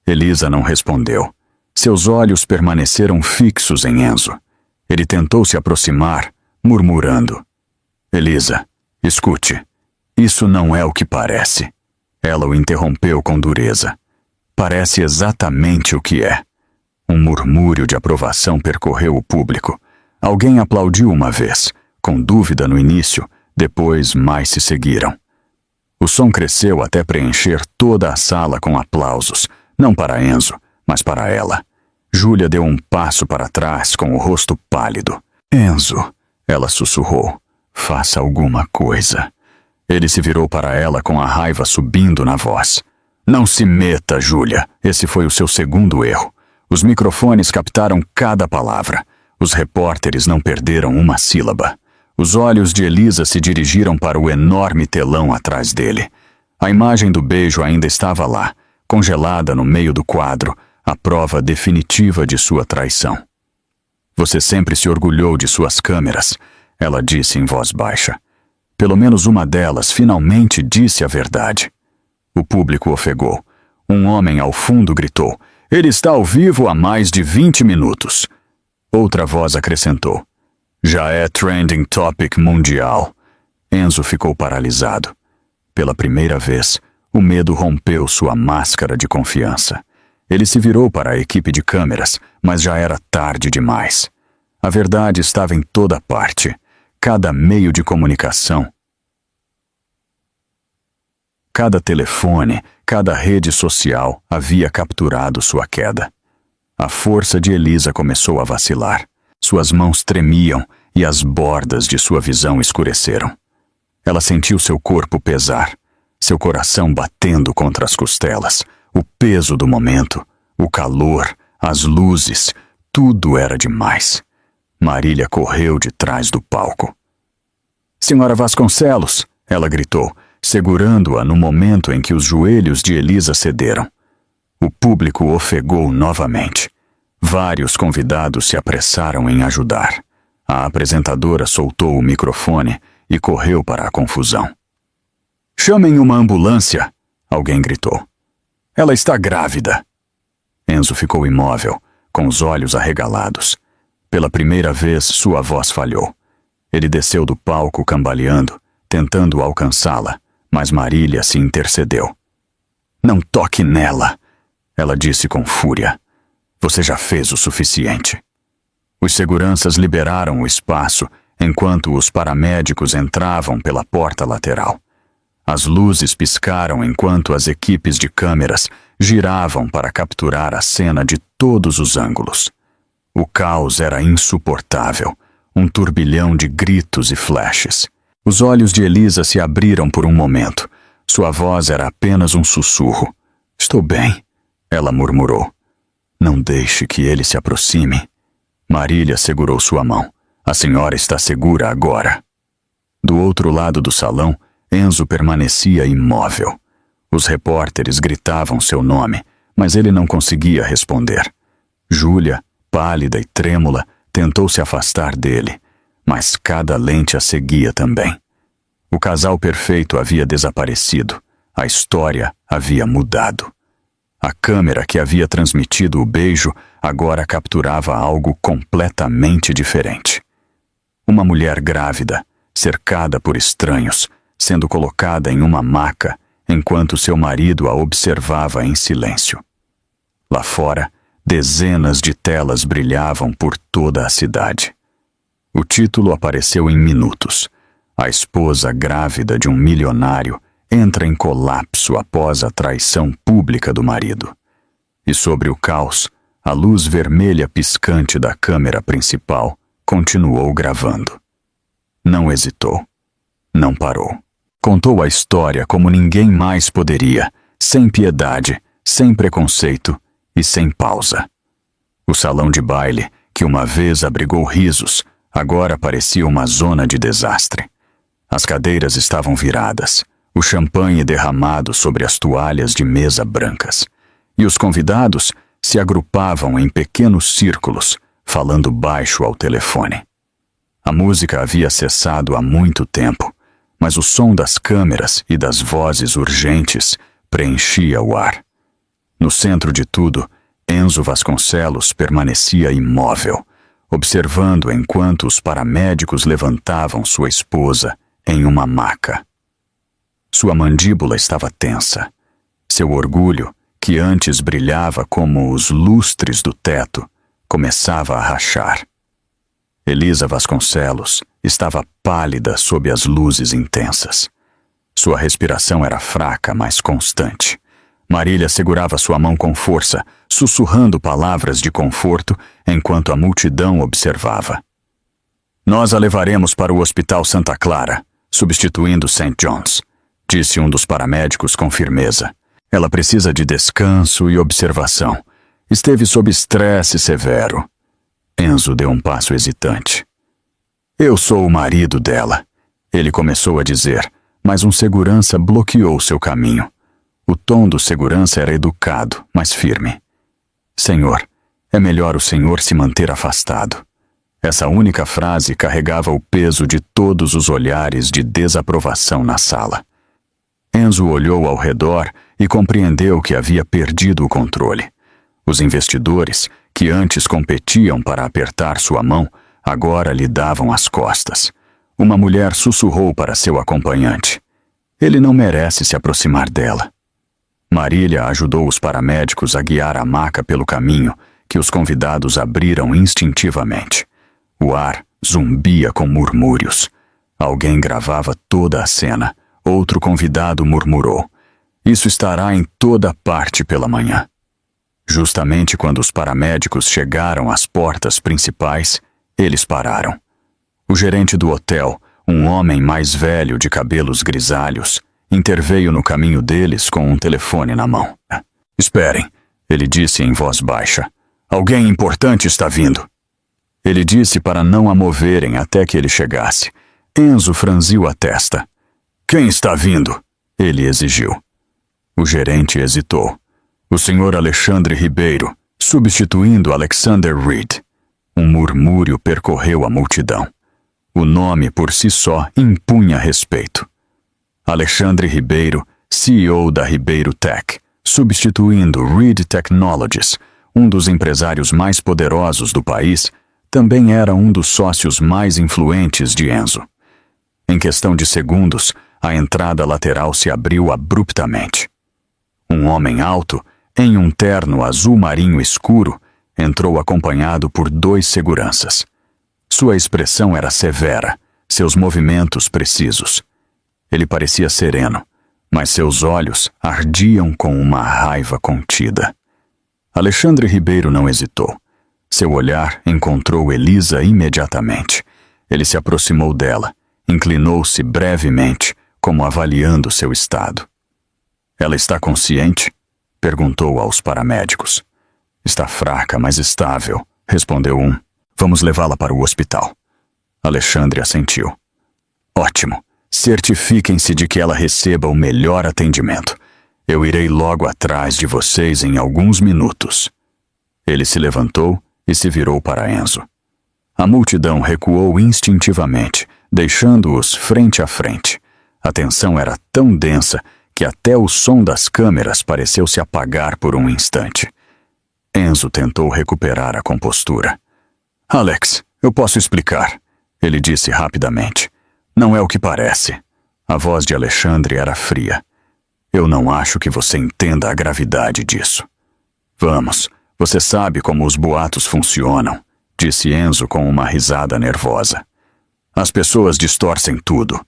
Elisa não respondeu. Seus olhos permaneceram fixos em Enzo. Ele tentou se aproximar, murmurando. Elisa, escute. Isso não é o que parece. Ela o interrompeu com dureza. Parece exatamente o que é. Um murmúrio de aprovação percorreu o público. Alguém aplaudiu uma vez, com dúvida no início, depois mais se seguiram. O som cresceu até preencher toda a sala com aplausos, não para Enzo, mas para ela. Júlia deu um passo para trás com o rosto pálido. Enzo, ela sussurrou, faça alguma coisa. Ele se virou para ela com a raiva subindo na voz. Não se meta, Júlia. Esse foi o seu segundo erro. Os microfones captaram cada palavra. Os repórteres não perderam uma sílaba. Os olhos de Elisa se dirigiram para o enorme telão atrás dele. A imagem do beijo ainda estava lá, congelada no meio do quadro, a prova definitiva de sua traição. Você sempre se orgulhou de suas câmeras. ela disse em voz baixa. Pelo menos uma delas finalmente disse a verdade. O público ofegou. Um homem ao fundo gritou: "Ele está ao vivo há mais de 20 minutos." Outra voz acrescentou: "Já é trending topic mundial." Enzo ficou paralisado. Pela primeira vez, o medo rompeu sua máscara de confiança. Ele se virou para a equipe de câmeras, mas já era tarde demais. A verdade estava em toda parte. Cada meio de comunicação, cada telefone, cada rede social havia capturado sua queda. A força de Elisa começou a vacilar. Suas mãos tremiam e as bordas de sua visão escureceram. Ela sentiu seu corpo pesar, seu coração batendo contra as costelas. O peso do momento, o calor, as luzes, tudo era demais. Marília correu de trás do palco. "Senhora Vasconcelos!" ela gritou, segurando-a no momento em que os joelhos de Elisa cederam. O público ofegou novamente. Vários convidados se apressaram em ajudar. A apresentadora soltou o microfone e correu para a confusão. "Chamem uma ambulância!" alguém gritou. "Ela está grávida!" Enzo ficou imóvel, com os olhos arregalados. Pela primeira vez, sua voz falhou. Ele desceu do palco cambaleando, tentando alcançá-la, mas Marília se intercedeu. "Não toque nela!" ela disse com fúria. "Você já fez o suficiente." Os seguranças liberaram o espaço enquanto os paramédicos entravam pela porta lateral. As luzes piscaram enquanto as equipes de câmeras giravam para capturar a cena de todos os ângulos. O caos era insuportável, um turbilhão de gritos e flashes. Os olhos de Elisa se abriram por um momento. Sua voz era apenas um sussurro. "Estou bem", ela murmurou. "Não deixe que ele se aproxime." Marília segurou sua mão. "A senhora está segura agora." Do outro lado do salão, Enzo permanecia imóvel. Os repórteres gritavam seu nome, mas ele não conseguia responder. Júlia, pálida e trêmula, tentou se afastar dele, mas cada lente a seguia também. O casal perfeito havia desaparecido. A história havia mudado. A câmera que havia transmitido o beijo agora capturava algo completamente diferente. Uma mulher grávida, cercada por estranhos, sendo colocada em uma maca enquanto seu marido a observava em silêncio. Lá fora, dezenas de telas brilhavam por toda a cidade. O título apareceu em minutos. A esposa grávida de um milionário entra em colapso após a traição pública do marido. E sobre o caos, a luz vermelha piscante da câmera principal continuou gravando. Não hesitou. Não parou. Contou a história como ninguém mais poderia, sem piedade, sem preconceito e sem pausa. O salão de baile, que uma vez abrigou risos, agora parecia uma zona de desastre. As cadeiras estavam viradas, o champanhe derramado sobre as toalhas de mesa brancas, e os convidados se agrupavam em pequenos círculos, falando baixo ao telefone. A música havia cessado há muito tempo, mas o som das câmeras e das vozes urgentes preenchia o ar. No centro de tudo, Enzo Vasconcelos permanecia imóvel, observando enquanto os paramédicos levantavam sua esposa em uma maca. Sua mandíbula estava tensa. Seu orgulho, que antes brilhava como os lustres do teto, começava a rachar. Elisa Vasconcelos estava pálida sob as luzes intensas. Sua respiração era fraca, mas constante. Marília segurava sua mão com força, sussurrando palavras de conforto enquanto a multidão observava. "Nós a levaremos para o Hospital Santa Clara, substituindo St. John's", disse um dos paramédicos com firmeza. "Ela precisa de descanso e observação. Esteve sob estresse severo." Enzo deu um passo hesitante. "Eu sou o marido dela", ele começou a dizer, mas um segurança bloqueou seu caminho. O tom do segurança era educado, mas firme. "Senhor, é melhor o senhor se manter afastado." Essa única frase carregava o peso de todos os olhares de desaprovação na sala. Enzo olhou ao redor e compreendeu que havia perdido o controle. Os investidores, que antes competiam para apertar sua mão, agora lhe davam as costas. Uma mulher sussurrou para seu acompanhante: "Ele não merece se aproximar dela." Marília ajudou os paramédicos a guiar a maca pelo caminho que os convidados abriram instintivamente. O ar zumbia com murmúrios. Alguém gravava toda a cena. Outro convidado murmurou: "Isso estará em toda parte pela manhã." Justamente quando os paramédicos chegaram às portas principais, eles pararam. O gerente do hotel, um homem mais velho de cabelos grisalhos, interveio no caminho deles com um telefone na mão. "Esperem", ele disse em voz baixa. "Alguém importante está vindo." Ele disse para não a moverem até que ele chegasse. Enzo franziu a testa. "Quem está vindo?" ele exigiu. O gerente hesitou. "O Sr. Alexandre Ribeiro, substituindo Alexander Reed." Um murmúrio percorreu a multidão. O nome por si só impunha respeito. Alexandre Ribeiro, CEO da Ribeiro Tech, substituindo Reed Technologies, um dos empresários mais poderosos do país, também era um dos sócios mais influentes de Enzo. Em questão de segundos, a entrada lateral se abriu abruptamente. Um homem alto, em um terno azul marinho escuro, entrou acompanhado por 2 seguranças. Sua expressão era severa, seus movimentos precisos. Ele parecia sereno, mas seus olhos ardiam com uma raiva contida. Alexandre Ribeiro não hesitou. Seu olhar encontrou Elisa imediatamente. Ele se aproximou dela, inclinou-se brevemente, como avaliando seu estado. "Ela está consciente?" perguntou aos paramédicos. "Está fraca, mas estável", respondeu um. "Vamos levá-la para o hospital." Alexandre assentiu. "Ótimo. Certifiquem-se de que ela receba o melhor atendimento. Eu irei logo atrás de vocês em alguns minutos." Ele se levantou e se virou para Enzo. A multidão recuou instintivamente, deixando-os frente a frente. A tensão era tão densa que até o som das câmeras pareceu se apagar por um instante. Enzo tentou recuperar a compostura. "Alex, eu posso explicar", ele disse rapidamente. "Não é o que parece." A voz de Alexandre era fria. "Eu não acho que você entenda a gravidade disso." "Vamos, você sabe como os boatos funcionam", disse Enzo com uma risada nervosa. "As pessoas distorcem tudo."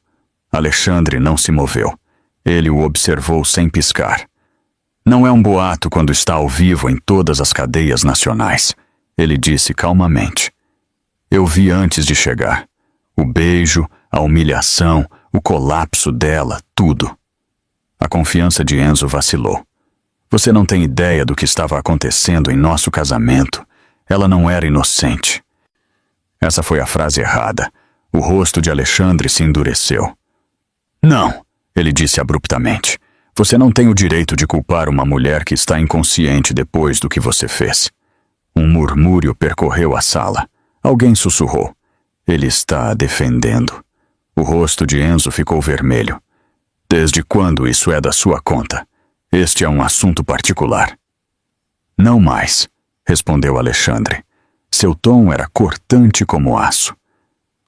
Alexandre não se moveu. Ele o observou sem piscar. "Não é um boato quando está ao vivo em todas as cadeias nacionais", ele disse calmamente. "Eu vi antes de chegar. O beijo, a humilhação, o colapso dela, tudo." A confiança de Enzo vacilou. "Você não tem ideia do que estava acontecendo em nosso casamento. Ela não era inocente." Essa foi a frase errada. O rosto de Alexandre se endureceu. "Não", ele disse abruptamente. "Você não tem o direito de culpar uma mulher que está inconsciente depois do que você fez." Um murmúrio percorreu a sala. Alguém sussurrou: "Ele está a defendendo." O rosto de Enzo ficou vermelho. "Desde quando isso é da sua conta? Este é um assunto particular." "Não mais", respondeu Alexandre. Seu tom era cortante como aço.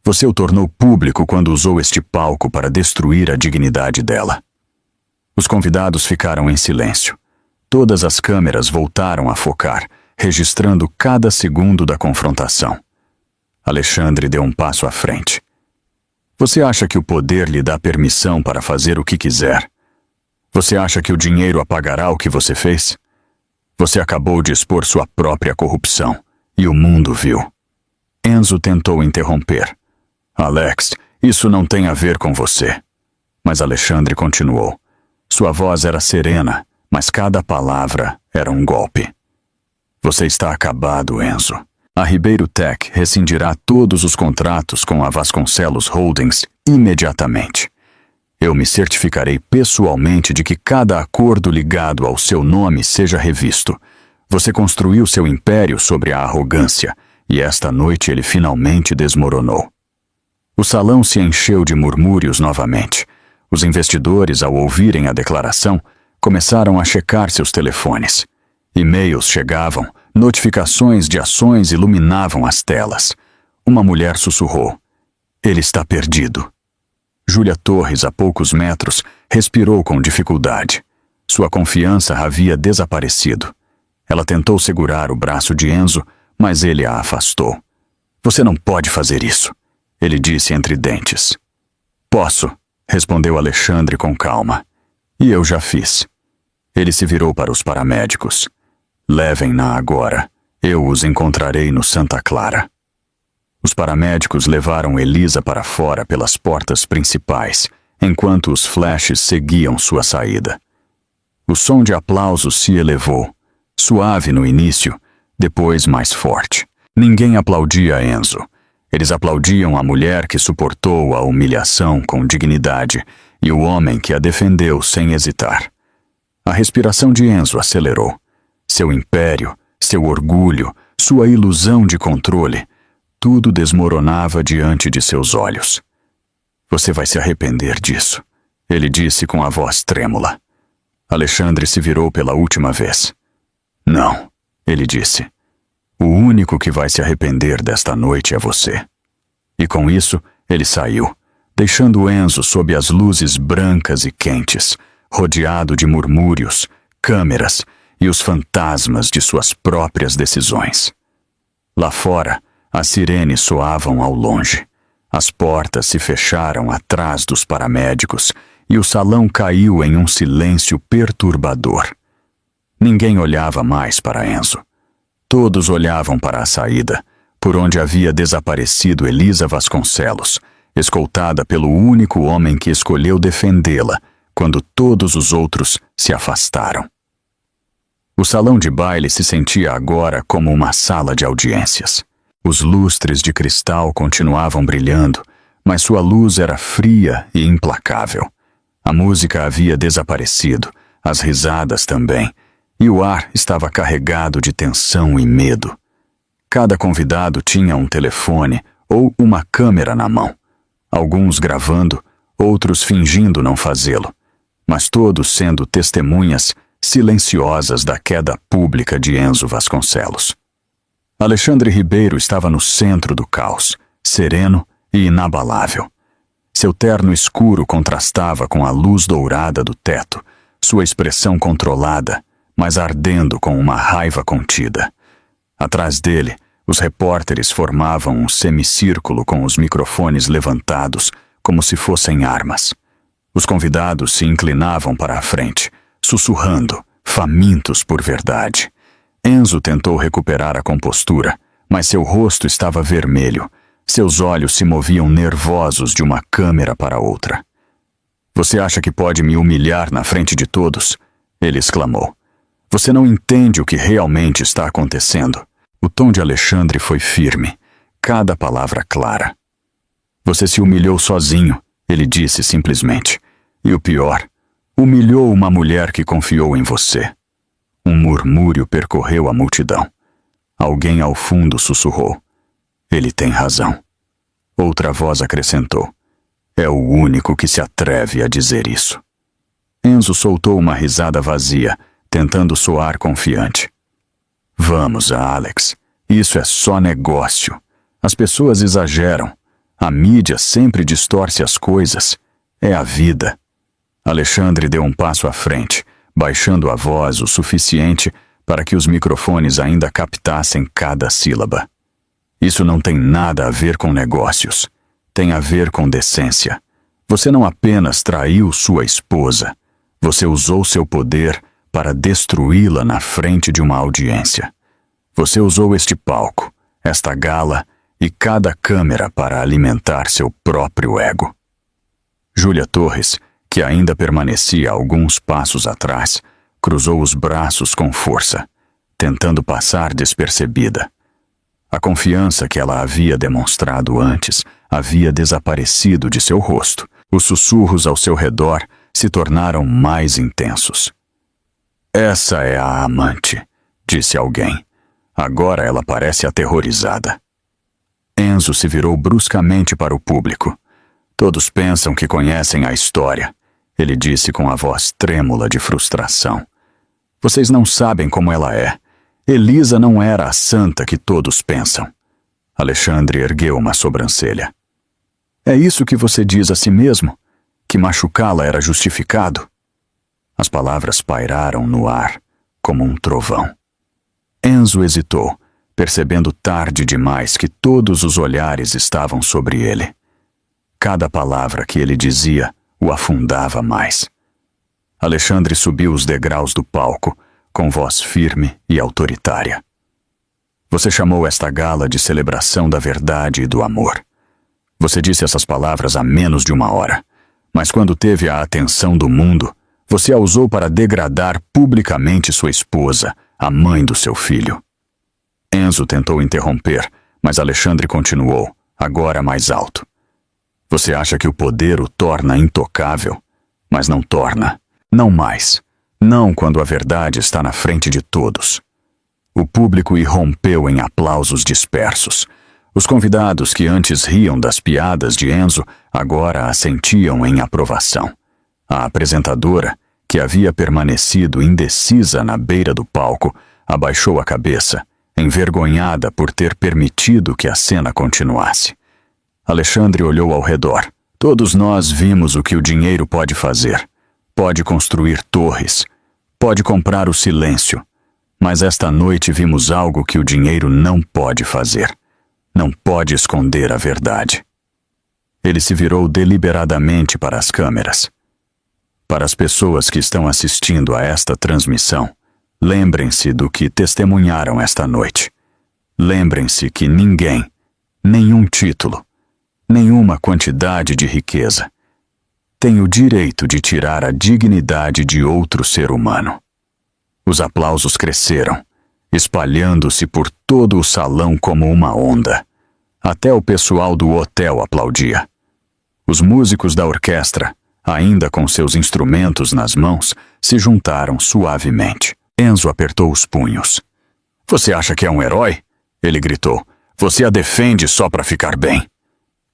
"Você o tornou público quando usou este palco para destruir a dignidade dela." Os convidados ficaram em silêncio. Todas as câmeras voltaram a focar, registrando cada segundo da confrontação. Alexandre deu um passo à frente. "Você acha que o poder lhe dá permissão para fazer o que quiser? Você acha que o dinheiro apagará o que você fez? Você acabou de expor sua própria corrupção, e o mundo viu." Enzo tentou interromper. "Alex, isso não tem a ver com você." Mas Alexandre continuou. Sua voz era serena, mas cada palavra era um golpe. "Você está acabado, Enzo. A Ribeiro Tech rescindirá todos os contratos com a Vasconcelos Holdings imediatamente. Eu me certificarei pessoalmente de que cada acordo ligado ao seu nome seja revisto. Você construiu seu império sobre a arrogância, e esta noite ele finalmente desmoronou. O salão se encheu de murmúrios novamente. Os investidores, ao ouvirem a declaração, começaram a checar seus telefones. E-mails chegavam, notificações de ações iluminavam as telas. Uma mulher sussurrou: "Ele está perdido." Júlia Torres, a poucos metros, respirou com dificuldade. Sua confiança havia desaparecido. Ela tentou segurar o braço de Enzo, mas ele a afastou. "Você não pode fazer isso", ele disse entre dentes. "Posso", respondeu Alexandre com calma. "E eu já fiz." Ele se virou para os paramédicos. "Levem-na agora. Eu os encontrarei no Santa Clara." Os paramédicos levaram Elisa para fora pelas portas principais, enquanto os flashes seguiam sua saída. O som de aplausos se elevou, suave no início, depois mais forte. Ninguém aplaudia Enzo. Eles aplaudiam a mulher que suportou a humilhação com dignidade e o homem que a defendeu sem hesitar. A respiração de Enzo acelerou. Seu império, seu orgulho, sua ilusão de controle, tudo desmoronava diante de seus olhos. "Você vai se arrepender disso", ele disse com a voz trêmula. Alexandre se virou pela última vez. "Não", ele disse. "O único que vai se arrepender desta noite é você." E com isso, ele saiu, deixando Enzo sob as luzes brancas e quentes, rodeado de murmúrios, câmeras e os fantasmas de suas próprias decisões. Lá fora, as sirenes soavam ao longe. As portas se fecharam atrás dos paramédicos e o salão caiu em um silêncio perturbador. Ninguém olhava mais para Enzo. Todos olhavam para a saída, por onde havia desaparecido Elisa Vasconcelos, escoltada pelo único homem que escolheu defendê-la, quando todos os outros se afastaram. O salão de baile se sentia agora como uma sala de audiências. Os lustres de cristal continuavam brilhando, mas sua luz era fria e implacável. A música havia desaparecido, as risadas também, e o ar estava carregado de tensão e medo. Cada convidado tinha um telefone ou uma câmera na mão, alguns gravando, outros fingindo não fazê-lo, mas todos sendo testemunhas silenciosas da queda pública de Enzo Vasconcelos. Alexandre Ribeiro estava no centro do caos, sereno e inabalável. Seu terno escuro contrastava com a luz dourada do teto, sua expressão controlada, mas ardendo com uma raiva contida. Atrás dele, os repórteres formavam um semicírculo com os microfones levantados, como se fossem armas. Os convidados se inclinavam para a frente, sussurrando, famintos por verdade. Enzo tentou recuperar a compostura, mas seu rosto estava vermelho. Seus olhos se moviam nervosos de uma câmera para outra. "Você acha que pode me humilhar na frente de todos?" ele exclamou. "Você não entende o que realmente está acontecendo." O tom de Alexandre foi firme, cada palavra clara. "Você se humilhou sozinho", ele disse simplesmente. "E o pior, humilhou uma mulher que confiou em você." Um murmúrio percorreu a multidão. Alguém ao fundo sussurrou: "Ele tem razão." Outra voz acrescentou: "É o único que se atreve a dizer isso." Enzo soltou uma risada vazia, tentando soar confiante. "Vamos, Alex. Isso é só negócio. As pessoas exageram. A mídia sempre distorce as coisas. É a vida." Alexandre deu um passo à frente, baixando a voz o suficiente para que os microfones ainda captassem cada sílaba. "Isso não tem nada a ver com negócios. Tem a ver com decência. Você não apenas traiu sua esposa, você usou seu poder para destruí-la na frente de uma audiência. Você usou este palco, esta gala e cada câmera para alimentar seu próprio ego." Júlia Torres, que ainda permanecia alguns passos atrás, cruzou os braços com força, tentando passar despercebida. A confiança que ela havia demonstrado antes havia desaparecido de seu rosto. Os sussurros ao seu redor se tornaram mais intensos. "Essa é a amante", disse alguém. Agora ela parece aterrorizada. Enzo se virou bruscamente para o público. Todos pensam que conhecem a história, ele disse com a voz trêmula de frustração. Vocês não sabem como ela é. Elisa não era a santa que todos pensam. Alexandre ergueu uma sobrancelha. É isso que você diz a si mesmo? Que machucá-la era justificado? As palavras pairaram no ar, como um trovão. Enzo hesitou, percebendo tarde demais que todos os olhares estavam sobre ele. Cada palavra que ele dizia o afundava mais. Alexandre subiu os degraus do palco, com voz firme e autoritária. Você chamou esta gala de celebração da verdade e do amor. Você disse essas palavras há menos de uma hora, mas quando teve a atenção do mundo, você a usou para degradar publicamente sua esposa, a mãe do seu filho. Enzo tentou interromper, mas Alexandre continuou, agora mais alto. Você acha que o poder o torna intocável, mas não torna. Não mais. Não quando a verdade está na frente de todos. O público irrompeu em aplausos dispersos. Os convidados que antes riam das piadas de Enzo agora assentiam em aprovação. A apresentadora, que havia permanecido indecisa na beira do palco, abaixou a cabeça, envergonhada por ter permitido que a cena continuasse. Alexandre olhou ao redor. Todos nós vimos o que o dinheiro pode fazer. Pode construir torres. Pode comprar o silêncio. Mas esta noite vimos algo que o dinheiro não pode fazer. Não pode esconder a verdade. Ele se virou deliberadamente para as câmeras. Para as pessoas que estão assistindo a esta transmissão, lembrem-se do que testemunharam esta noite. Lembrem-se que ninguém, nenhum título, nenhuma quantidade de riqueza, tem o direito de tirar a dignidade de outro ser humano. Os aplausos cresceram, espalhando-se por todo o salão como uma onda. Até o pessoal do hotel aplaudia. Os músicos da orquestra, ainda com seus instrumentos nas mãos, se juntaram suavemente. Enzo apertou os punhos. Você acha que é um herói? Ele gritou. Você a defende só para ficar bem.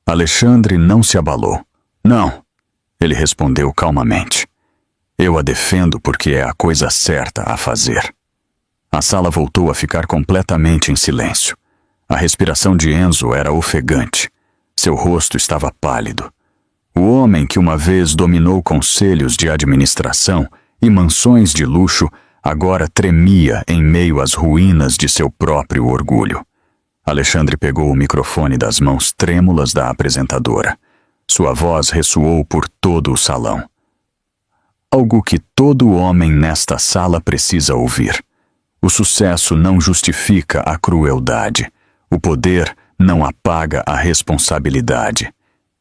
Alexandre não se abalou. Não, ele respondeu calmamente. Eu a defendo porque é a coisa certa a fazer. A sala voltou a ficar completamente em silêncio. A respiração de Enzo era ofegante. Seu rosto estava pálido. O homem que uma vez dominou conselhos de administração e mansões de luxo agora tremia em meio às ruínas de seu próprio orgulho. Alexandre pegou o microfone das mãos trêmulas da apresentadora. Sua voz ressoou por todo o salão. Algo que todo homem nesta sala precisa ouvir. O sucesso não justifica a crueldade. O poder não apaga a responsabilidade.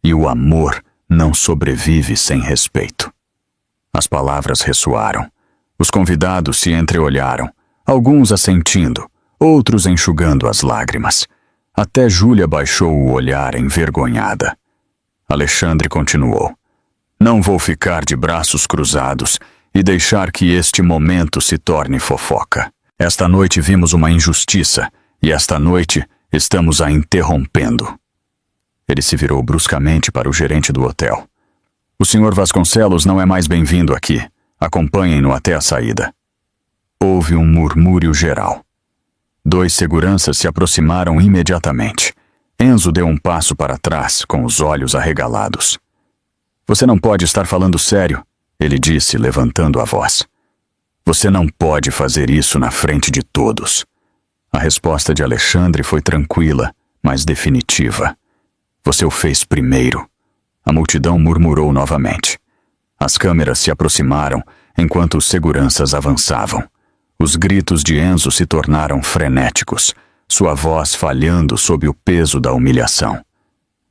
E o amor não sobrevive sem respeito. As palavras ressoaram. Os convidados se entreolharam, alguns assentindo, outros enxugando as lágrimas. Até Júlia baixou o olhar envergonhada. Alexandre continuou. Não vou ficar de braços cruzados e deixar que este momento se torne fofoca. Esta noite vimos uma injustiça e esta noite estamos a interrompendo. Ele se virou bruscamente para o gerente do hotel. O Sr. Vasconcelos não é mais bem-vindo aqui. Acompanhem-no até a saída. Houve um murmúrio geral. 2 seguranças se aproximaram imediatamente. Enzo deu um passo para trás, com os olhos arregalados. Você não pode estar falando sério, ele disse, levantando a voz. Você não pode fazer isso na frente de todos. A resposta de Alexandre foi tranquila, mas definitiva. Você o fez primeiro. A multidão murmurou novamente. As câmeras se aproximaram enquanto os seguranças avançavam. Os gritos de Enzo se tornaram frenéticos, sua voz falhando sob o peso da humilhação.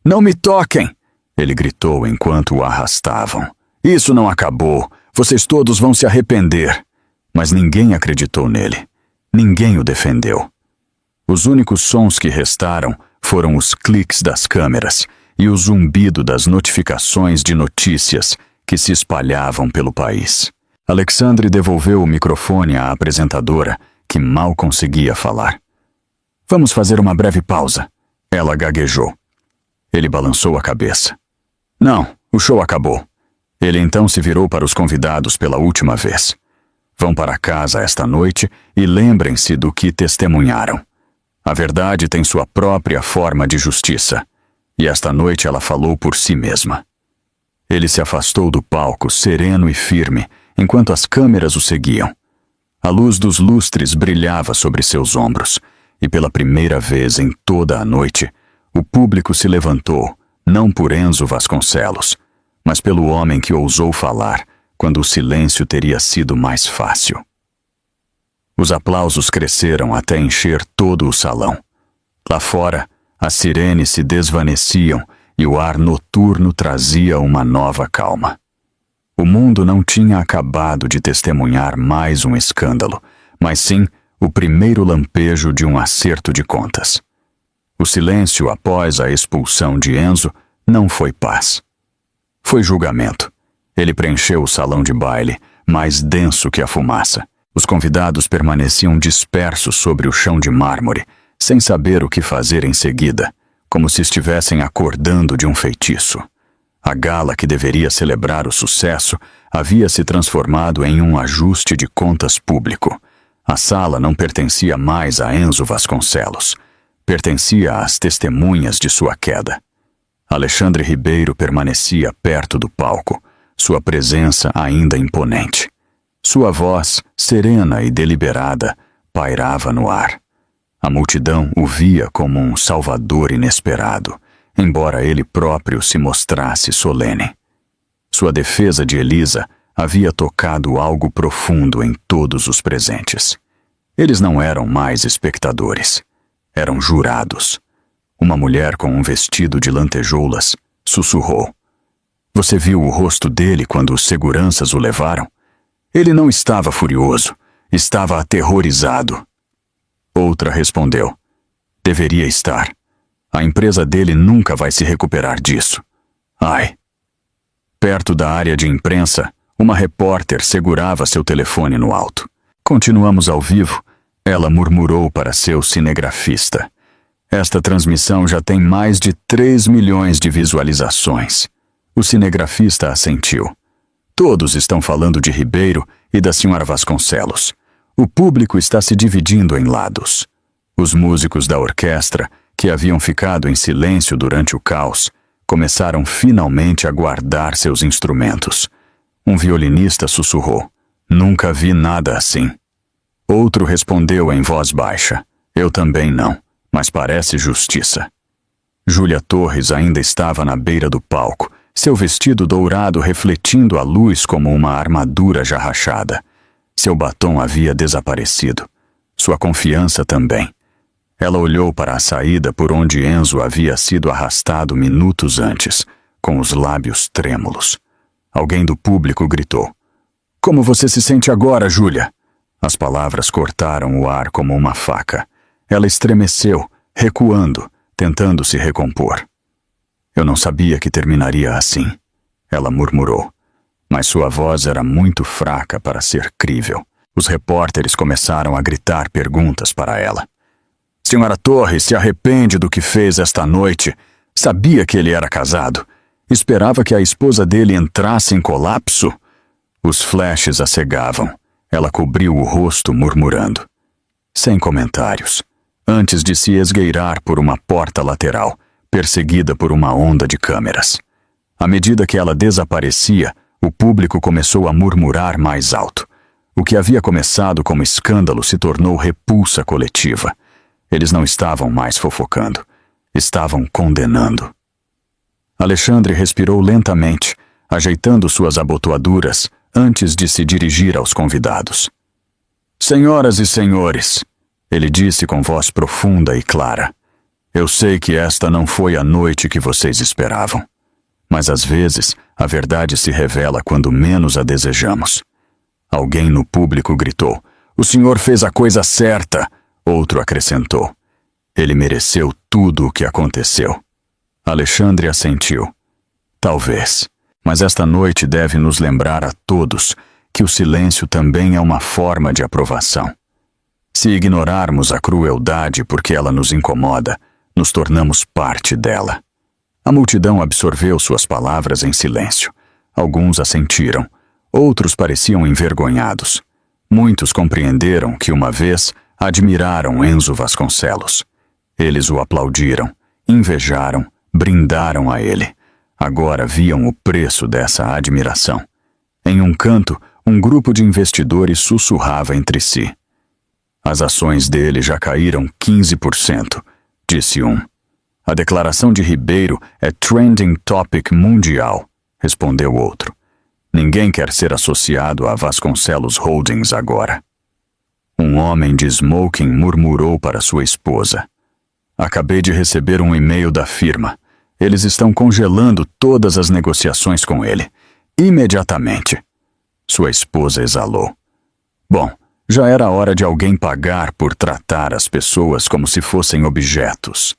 Não me toquem! Ele gritou enquanto o arrastavam. Isso não acabou. Vocês todos vão se arrepender. Mas ninguém acreditou nele. Ninguém o defendeu. Os únicos sons que restaram foram os cliques das câmeras e o zumbido das notificações de notícias que se espalhavam pelo país. Alexandre devolveu o microfone à apresentadora, que mal conseguia falar. Vamos fazer uma breve pausa. Ela gaguejou. Ele balançou a cabeça. Não, o show acabou. Ele então se virou para os convidados pela última vez. Vão para casa esta noite e lembrem-se do que testemunharam. A verdade tem sua própria forma de justiça. E esta noite ela falou por si mesma. Ele se afastou do palco, sereno e firme, enquanto as câmeras o seguiam. A luz dos lustres brilhava sobre seus ombros, e pela primeira vez em toda a noite, o público se levantou, não por Enzo Vasconcelos, mas pelo homem que ousou falar quando o silêncio teria sido mais fácil. Os aplausos cresceram até encher todo o salão. Lá fora, as sirenes se desvaneciam e o ar noturno trazia uma nova calma. O mundo não tinha acabado de testemunhar mais um escândalo, mas sim o primeiro lampejo de um acerto de contas. O silêncio após a expulsão de Enzo não foi paz. Foi julgamento. Ele preencheu o salão de baile, mais denso que a fumaça. Os convidados permaneciam dispersos sobre o chão de mármore, sem saber o que fazer em seguida, como se estivessem acordando de um feitiço. A gala que deveria celebrar o sucesso havia se transformado em um ajuste de contas público. A sala não pertencia mais a Enzo Vasconcelos. Pertencia às testemunhas de sua queda. Alexandre Ribeiro permanecia perto do palco, sua presença ainda imponente. Sua voz, serena e deliberada, pairava no ar. A multidão o via como um salvador inesperado, embora ele próprio se mostrasse solene. Sua defesa de Elisa havia tocado algo profundo em todos os presentes. Eles não eram mais espectadores. Eram jurados. Uma mulher com um vestido de lantejoulas sussurrou. Você viu o rosto dele quando os seguranças o levaram? Ele não estava furioso. Estava aterrorizado. Outra respondeu. Deveria estar. A empresa dele nunca vai se recuperar disso. Ai. Perto da área de imprensa, uma repórter segurava seu telefone no alto. Continuamos ao vivo, ela murmurou para seu cinegrafista. Esta transmissão já tem mais de 3 milhões de visualizações. O cinegrafista assentiu. Todos estão falando de Ribeiro e da senhora Vasconcelos. O público está se dividindo em lados. Os músicos da orquestra, que haviam ficado em silêncio durante o caos, começaram finalmente a guardar seus instrumentos. Um violinista sussurrou. Nunca vi nada assim. Outro respondeu em voz baixa. Eu também não, mas parece justiça. Júlia Torres ainda estava na beira do palco, seu vestido dourado refletindo a luz como uma armadura já rachada. Seu batom havia desaparecido. Sua confiança também. Ela olhou para a saída por onde Enzo havia sido arrastado minutos antes, com os lábios trêmulos. Alguém do público gritou. Como você se sente agora, Júlia? As palavras cortaram o ar como uma faca. Ela estremeceu, recuando, tentando se recompor. Eu não sabia que terminaria assim, ela murmurou. Mas sua voz era muito fraca para ser crível. Os repórteres começaram a gritar perguntas para ela. Senhora Torres se arrepende do que fez esta noite. Sabia que ele era casado. Esperava que a esposa dele entrasse em colapso. Os flashes a cegavam. Ela cobriu o rosto murmurando. Sem comentários. Antes de se esgueirar por uma porta lateral, perseguida por uma onda de câmeras. À medida que ela desaparecia, o público começou a murmurar mais alto. O que havia começado como escândalo se tornou repulsa coletiva. Eles não estavam mais fofocando. Estavam condenando. Alexandre respirou lentamente, ajeitando suas abotoaduras antes de se dirigir aos convidados. Senhoras e senhores, ele disse com voz profunda e clara. Eu sei que esta não foi a noite que vocês esperavam. Mas às vezes, a verdade se revela quando menos a desejamos. Alguém no público gritou. O senhor fez a coisa certa. Outro acrescentou. Ele mereceu tudo o que aconteceu. Alexandre assentiu. Talvez. Mas esta noite deve nos lembrar a todos que o silêncio também é uma forma de aprovação. Se ignorarmos a crueldade porque ela nos incomoda, nos tornamos parte dela. A multidão absorveu suas palavras em silêncio. Alguns assentiram, outros pareciam envergonhados. Muitos compreenderam que uma vez admiraram Enzo Vasconcelos. Eles o aplaudiram, invejaram, brindaram a ele. Agora viam o preço dessa admiração. Em um canto, um grupo de investidores sussurrava entre si. As ações dele já caíram 15%, disse um. A declaração de Ribeiro é trending topic mundial, respondeu outro. Ninguém quer ser associado a Vasconcelos Holdings agora. Um homem de smoking murmurou para sua esposa. Acabei de receber um e-mail da firma. Eles estão congelando todas as negociações com ele. Imediatamente. Sua esposa exalou. Bom, já era hora de alguém pagar por tratar as pessoas como se fossem objetos.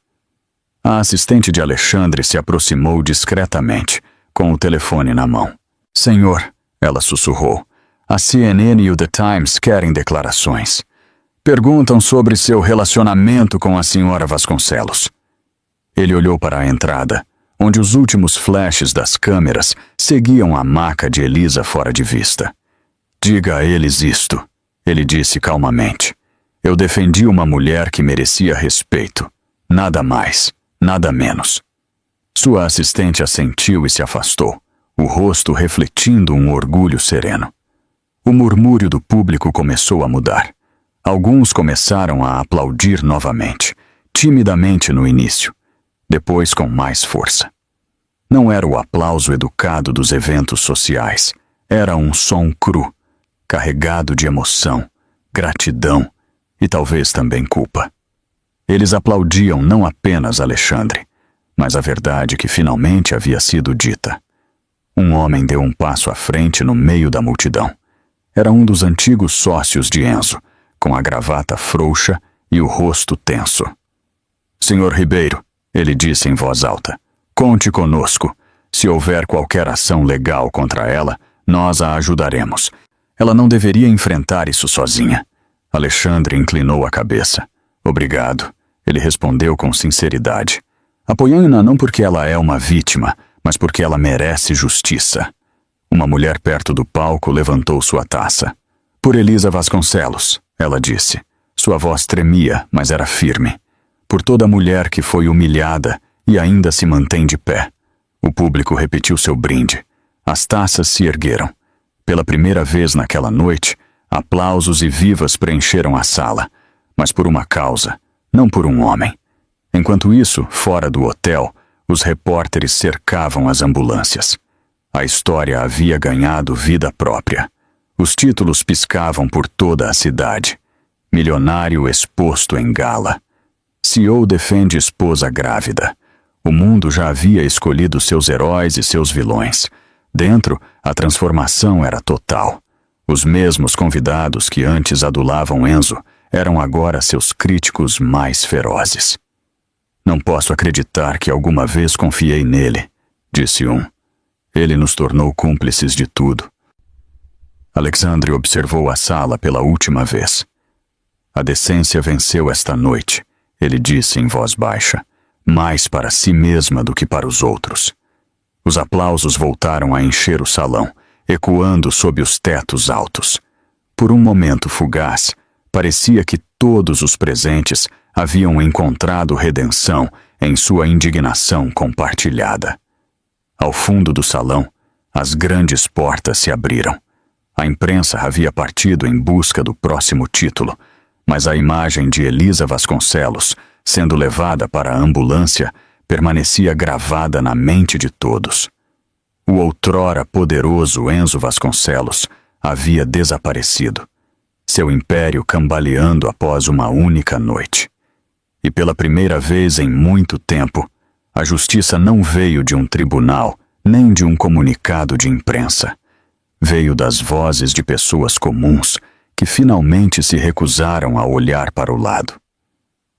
A assistente de Alexandre se aproximou discretamente, com o telefone na mão. Senhor, ela sussurrou, a CNN e o The Times querem declarações. Perguntam sobre seu relacionamento com a senhora Vasconcelos. Ele olhou para a entrada, onde os últimos flashes das câmeras seguiam a maca de Elisa fora de vista. Diga a eles isto, ele disse calmamente. Eu defendi uma mulher que merecia respeito. Nada mais, nada menos. Sua assistente assentiu e se afastou, o rosto refletindo um orgulho sereno. O murmúrio do público começou a mudar. Alguns começaram a aplaudir novamente, timidamente no início, depois com mais força. Não era o aplauso educado dos eventos sociais, era um som cru, carregado de emoção, gratidão e talvez também culpa. Eles aplaudiam não apenas Alexandre, mas a verdade que finalmente havia sido dita. Um homem deu um passo à frente no meio da multidão. Era um dos antigos sócios de Enzo, com a gravata frouxa e o rosto tenso. Senhor Ribeiro, ele disse em voz alta, conte conosco. Se houver qualquer ação legal contra ela, nós a ajudaremos. Ela não deveria enfrentar isso sozinha. Alexandre inclinou a cabeça. Obrigado, ele respondeu com sinceridade. Apoiando-na não porque ela é uma vítima, mas porque ela merece justiça. Uma mulher perto do palco levantou sua taça. Por Elisa Vasconcelos, ela disse. Sua voz tremia, mas era firme. Por toda mulher que foi humilhada e ainda se mantém de pé. O público repetiu seu brinde. As taças se ergueram. Pela primeira vez naquela noite, aplausos e vivas preencheram a sala, mas por uma causa, não por um homem. Enquanto isso, fora do hotel, os repórteres cercavam as ambulâncias. A história havia ganhado vida própria. Os títulos piscavam por toda a cidade. Milionário exposto em gala. CEO defende esposa grávida. O mundo já havia escolhido seus heróis e seus vilões. Dentro, a transformação era total. Os mesmos convidados que antes adulavam Enzo eram agora seus críticos mais ferozes. Não posso acreditar que alguma vez confiei nele, disse um. Ele nos tornou cúmplices de tudo. Alexandre observou a sala pela última vez. A decência venceu esta noite, ele disse em voz baixa, mais para si mesma do que para os outros. Os aplausos voltaram a encher o salão, ecoando sob os tetos altos. Por um momento fugaz, parecia que todos os presentes haviam encontrado redenção em sua indignação compartilhada. Ao fundo do salão, as grandes portas se abriram. A imprensa havia partido em busca do próximo título, mas a imagem de Elisa Vasconcelos, sendo levada para a ambulância, permanecia gravada na mente de todos. O outrora poderoso Enzo Vasconcelos havia desaparecido, seu império cambaleando após uma única noite. E pela primeira vez em muito tempo, a justiça não veio de um tribunal, nem de um comunicado de imprensa. Veio das vozes de pessoas comuns que finalmente se recusaram a olhar para o lado.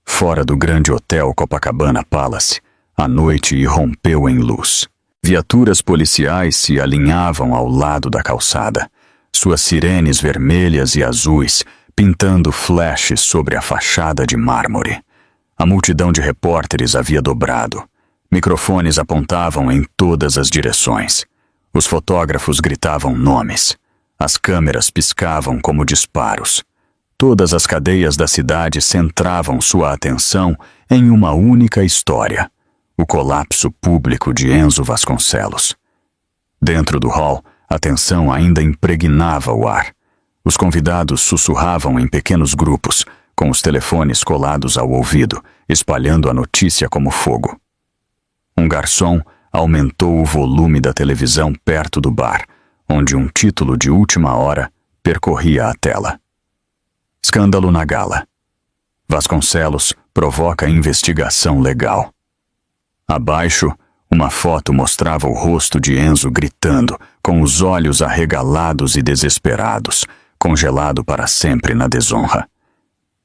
Fora do grande hotel Copacabana Palace, a noite irrompeu em luz. Viaturas policiais se alinhavam ao lado da calçada. Suas sirenes vermelhas e azuis pintando flashes sobre a fachada de mármore. A multidão de repórteres havia dobrado. Microfones apontavam em todas as direções. Os fotógrafos gritavam nomes. As câmeras piscavam como disparos. Todas as cadeias da cidade centravam sua atenção em uma única história: o colapso público de Enzo Vasconcelos. Dentro do hall, a tensão ainda impregnava o ar. Os convidados sussurravam em pequenos grupos, com os telefones colados ao ouvido, espalhando a notícia como fogo. Um garçom aumentou o volume da televisão perto do bar, onde um título de última hora percorria a tela. Escândalo na Gala. Vasconcelos provoca investigação legal. Abaixo, uma foto mostrava o rosto de Enzo gritando, com os olhos arregalados e desesperados, congelado para sempre na desonra.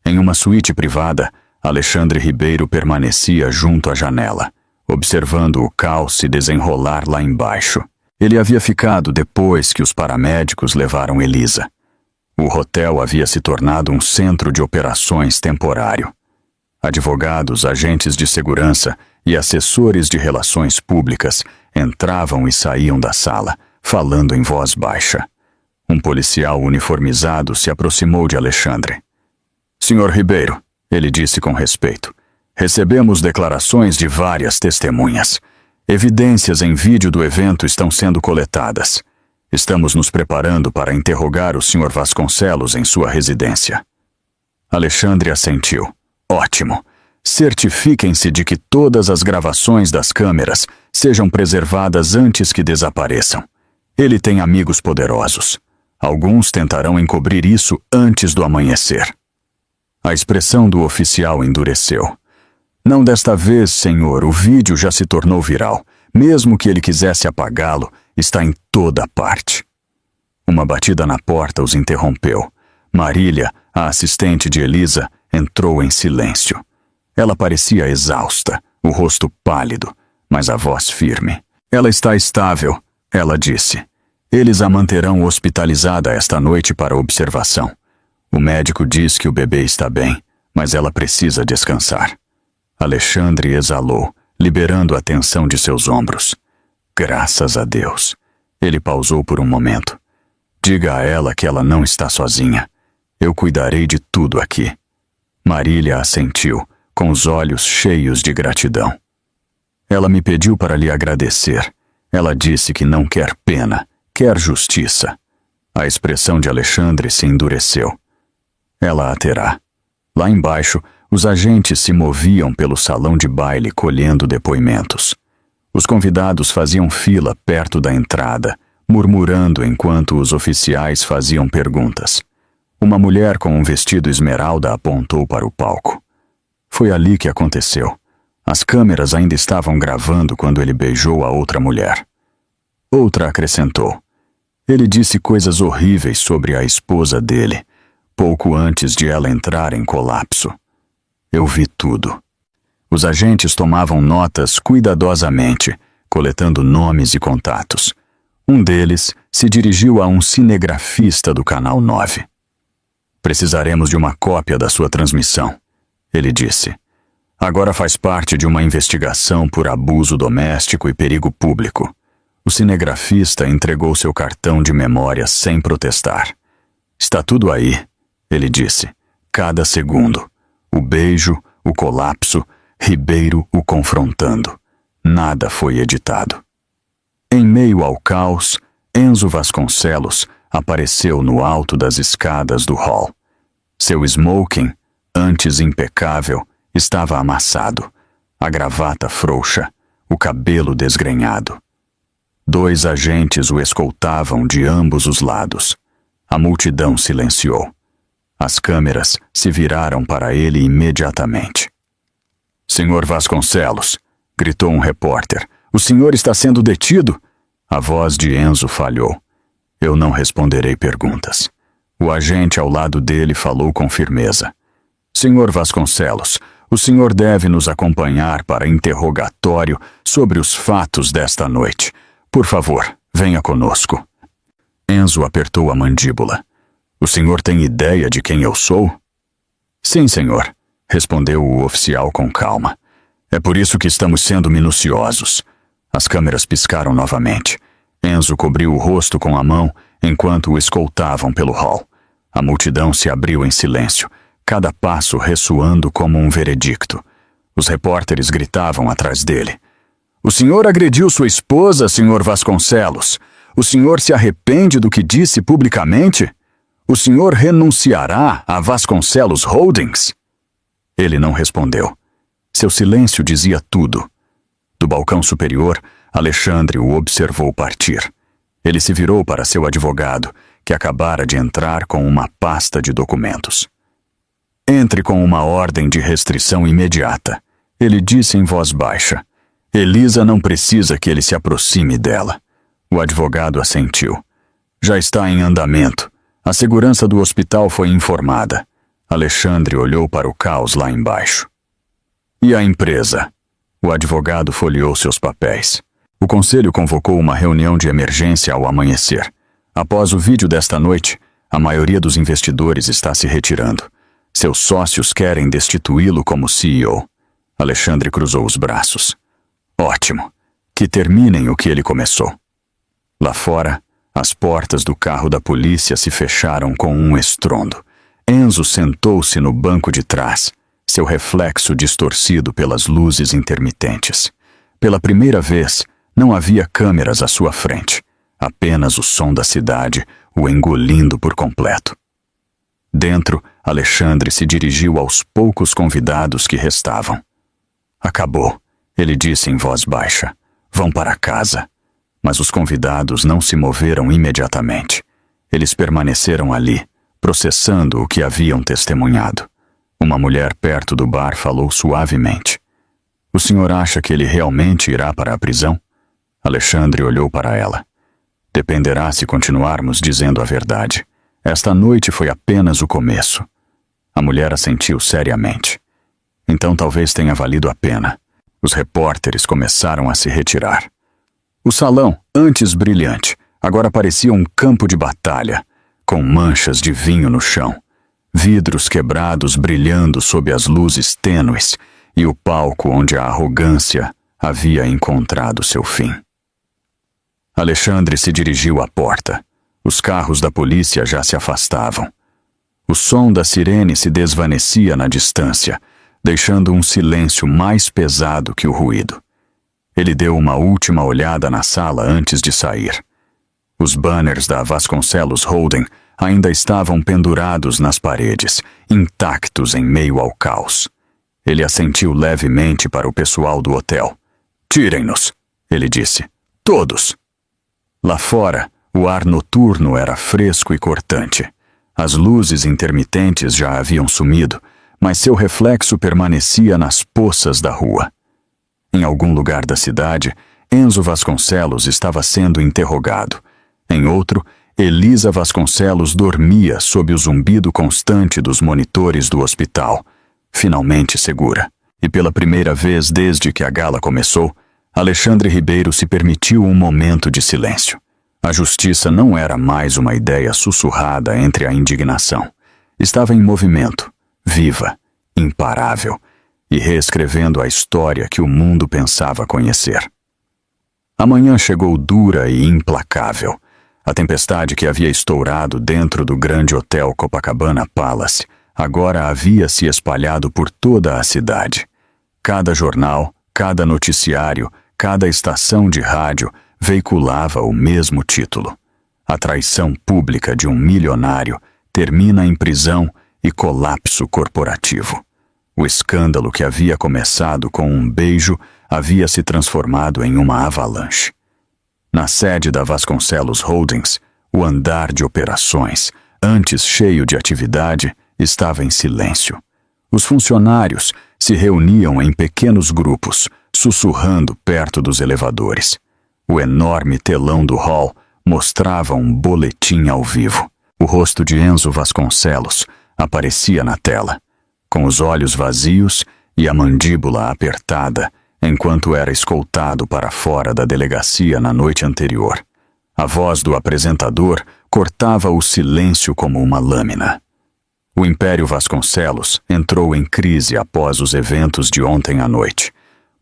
Em uma suíte privada, Alexandre Ribeiro permanecia junto à janela, observando o caos se desenrolar lá embaixo. Ele havia ficado depois que os paramédicos levaram Elisa. O hotel havia se tornado um centro de operações temporário. Advogados, agentes de segurança e assessores de relações públicas entravam e saíam da sala, falando em voz baixa. Um policial uniformizado se aproximou de Alexandre. "Senhor Ribeiro", ele disse com respeito, "recebemos declarações de várias testemunhas. Evidências em vídeo do evento estão sendo coletadas. Estamos nos preparando para interrogar o Sr. Vasconcelos em sua residência." Alexandre assentiu. "Ótimo. Certifiquem-se de que todas as gravações das câmeras sejam preservadas antes que desapareçam. Ele tem amigos poderosos. Alguns tentarão encobrir isso antes do amanhecer." A expressão do oficial endureceu. "Não desta vez, senhor, o vídeo já se tornou viral. Mesmo que ele quisesse apagá-lo, está em toda parte." Uma batida na porta os interrompeu. Marília, a assistente de Elisa, entrou em silêncio. Ela parecia exausta, o rosto pálido, mas a voz firme. "Ela está estável", ela disse. "Eles a manterão hospitalizada esta noite para observação. O médico diz que o bebê está bem, mas ela precisa descansar." Alexandre exalou, liberando a tensão de seus ombros. "Graças a Deus." Ele pausou por um momento. "Diga a ela que ela não está sozinha. Eu cuidarei de tudo aqui." Marília assentiu, com os olhos cheios de gratidão. "Ela me pediu para lhe agradecer. Ela disse que não quer pena, quer justiça." A expressão de Alexandre se endureceu. "Ela a terá." Lá embaixo, os agentes se moviam pelo salão de baile colhendo depoimentos. Os convidados faziam fila perto da entrada, murmurando enquanto os oficiais faziam perguntas. Uma mulher com um vestido esmeralda apontou para o palco. Foi ali que aconteceu. As câmeras ainda estavam gravando quando ele beijou a outra mulher. Outra acrescentou. Ele disse coisas horríveis sobre a esposa dele, pouco antes de ela entrar em colapso. Eu vi tudo. Os agentes tomavam notas cuidadosamente, coletando nomes e contatos. Um deles se dirigiu a um cinegrafista do Canal 9. "Precisaremos de uma cópia da sua transmissão", ele disse. "Agora faz parte de uma investigação por abuso doméstico e perigo público." O cinegrafista entregou seu cartão de memória sem protestar. "Está tudo aí", ele disse. "Cada segundo. O beijo, o colapso, Ribeiro o confrontando. Nada foi editado." Em meio ao caos, Enzo Vasconcelos apareceu no alto das escadas do hall. Seu smoking, antes impecável, estava amassado, a gravata frouxa, o cabelo desgrenhado. 2 agentes o escoltavam de ambos os lados. A multidão silenciou. As câmeras se viraram para ele imediatamente. "Senhor Vasconcelos", gritou um repórter, "o senhor está sendo detido?" A voz de Enzo falhou. "Eu não responderei perguntas." O agente ao lado dele falou com firmeza. "Senhor Vasconcelos, o senhor deve nos acompanhar para interrogatório sobre os fatos desta noite. Por favor, venha conosco." Enzo apertou a mandíbula. O senhor tem ideia de quem eu sou? Sim, senhor, respondeu o oficial com calma. É por isso que estamos sendo minuciosos. As câmeras piscaram novamente. Enzo cobriu o rosto com a mão enquanto o escoltavam pelo hall. A multidão se abriu em silêncio, cada passo ressoando como um veredicto. Os repórteres gritavam atrás dele. O senhor agrediu sua esposa, senhor Vasconcelos. O senhor se arrepende do que disse publicamente? O senhor renunciará a Vasconcelos Holdings? Ele não respondeu. Seu silêncio dizia tudo. Do balcão superior, Alexandre o observou partir. Ele se virou para seu advogado, que acabara de entrar com uma pasta de documentos. Entre com uma ordem de restrição imediata, ele disse em voz baixa. Elisa não precisa que ele se aproxime dela. O advogado assentiu. Já está em andamento. A segurança do hospital foi informada. Alexandre olhou para o caos lá embaixo. E a empresa? O advogado folheou seus papéis. O conselho convocou uma reunião de emergência ao amanhecer. Após o vídeo desta noite, a maioria dos investidores está se retirando. Seus sócios querem destituí-lo como CEO. Alexandre cruzou os braços. Ótimo. Que terminem o que ele começou. Lá fora, as portas do carro da polícia se fecharam com um estrondo. Enzo sentou-se no banco de trás, seu reflexo distorcido pelas luzes intermitentes. Pela primeira vez, não havia câmeras à sua frente. Apenas o som da cidade o engolindo por completo. Dentro, Alexandre se dirigiu aos poucos convidados que restavam. Acabou, ele disse em voz baixa. Vão para casa. Mas os convidados não se moveram imediatamente. Eles permaneceram ali, processando o que haviam testemunhado. Uma mulher perto do bar falou suavemente. O senhor acha que ele realmente irá para a prisão? Alexandre olhou para ela. Dependerá se continuarmos dizendo a verdade. Esta noite foi apenas o começo. A mulher assentiu seriamente. Então talvez tenha valido a pena. Os repórteres começaram a se retirar. O salão, antes brilhante, agora parecia um campo de batalha, com manchas de vinho no chão, vidros quebrados brilhando sob as luzes tênues e o palco onde a arrogância havia encontrado seu fim. Alexandre se dirigiu à porta. Os carros da polícia já se afastavam. O som da sirene se desvanecia na distância, deixando um silêncio mais pesado que o ruído. Ele deu uma última olhada na sala antes de sair. Os banners da Vasconcelos Holding ainda estavam pendurados nas paredes, intactos em meio ao caos. Ele assentiu levemente para o pessoal do hotel. Tirem-nos, ele disse. Todos. Lá fora, o ar noturno era fresco e cortante. As luzes intermitentes já haviam sumido, mas seu reflexo permanecia nas poças da rua. Em algum lugar da cidade, Enzo Vasconcelos estava sendo interrogado. Em outro, Elisa Vasconcelos dormia sob o zumbido constante dos monitores do hospital, finalmente segura. E pela primeira vez desde que a gala começou, Alexandre Ribeiro se permitiu um momento de silêncio. A justiça não era mais uma ideia sussurrada entre a indignação. Estava em movimento, viva, imparável, e reescrevendo a história que o mundo pensava conhecer. A manhã chegou dura e implacável. A tempestade que havia estourado dentro do grande hotel Copacabana Palace agora havia se espalhado por toda a cidade. Cada jornal, cada noticiário, cada estação de rádio veiculava o mesmo título. A traição pública de um milionário termina em prisão e colapso corporativo. O escândalo que havia começado com um beijo havia se transformado em uma avalanche. Na sede da Vasconcelos Holdings, o andar de operações, antes cheio de atividade, estava em silêncio. Os funcionários se reuniam em pequenos grupos, sussurrando perto dos elevadores. O enorme telão do hall mostrava um boletim ao vivo. O rosto de Enzo Vasconcelos aparecia na tela, com os olhos vazios e a mandíbula apertada, enquanto era escoltado para fora da delegacia na noite anterior. A voz do apresentador cortava o silêncio como uma lâmina. O Império Vasconcelos entrou em crise após os eventos de ontem à noite.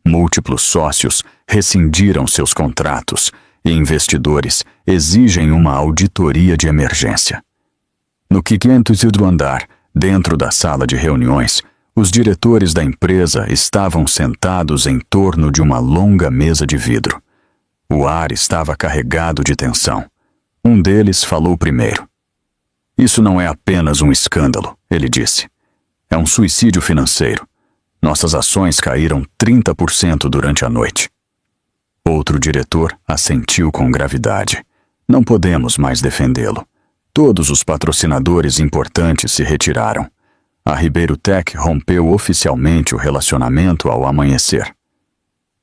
Múltiplos sócios rescindiram seus contratos e investidores exigem uma auditoria de emergência. No 500º andar, dentro da sala de reuniões, os diretores da empresa estavam sentados em torno de uma longa mesa de vidro. O ar estava carregado de tensão. Um deles falou primeiro. Isso não é apenas um escândalo, ele disse. É um suicídio financeiro. Nossas ações caíram 30% durante a noite. Outro diretor assentiu com gravidade. Não podemos mais defendê-lo. Todos os patrocinadores importantes se retiraram. A Ribeiro Tech rompeu oficialmente o relacionamento ao amanhecer.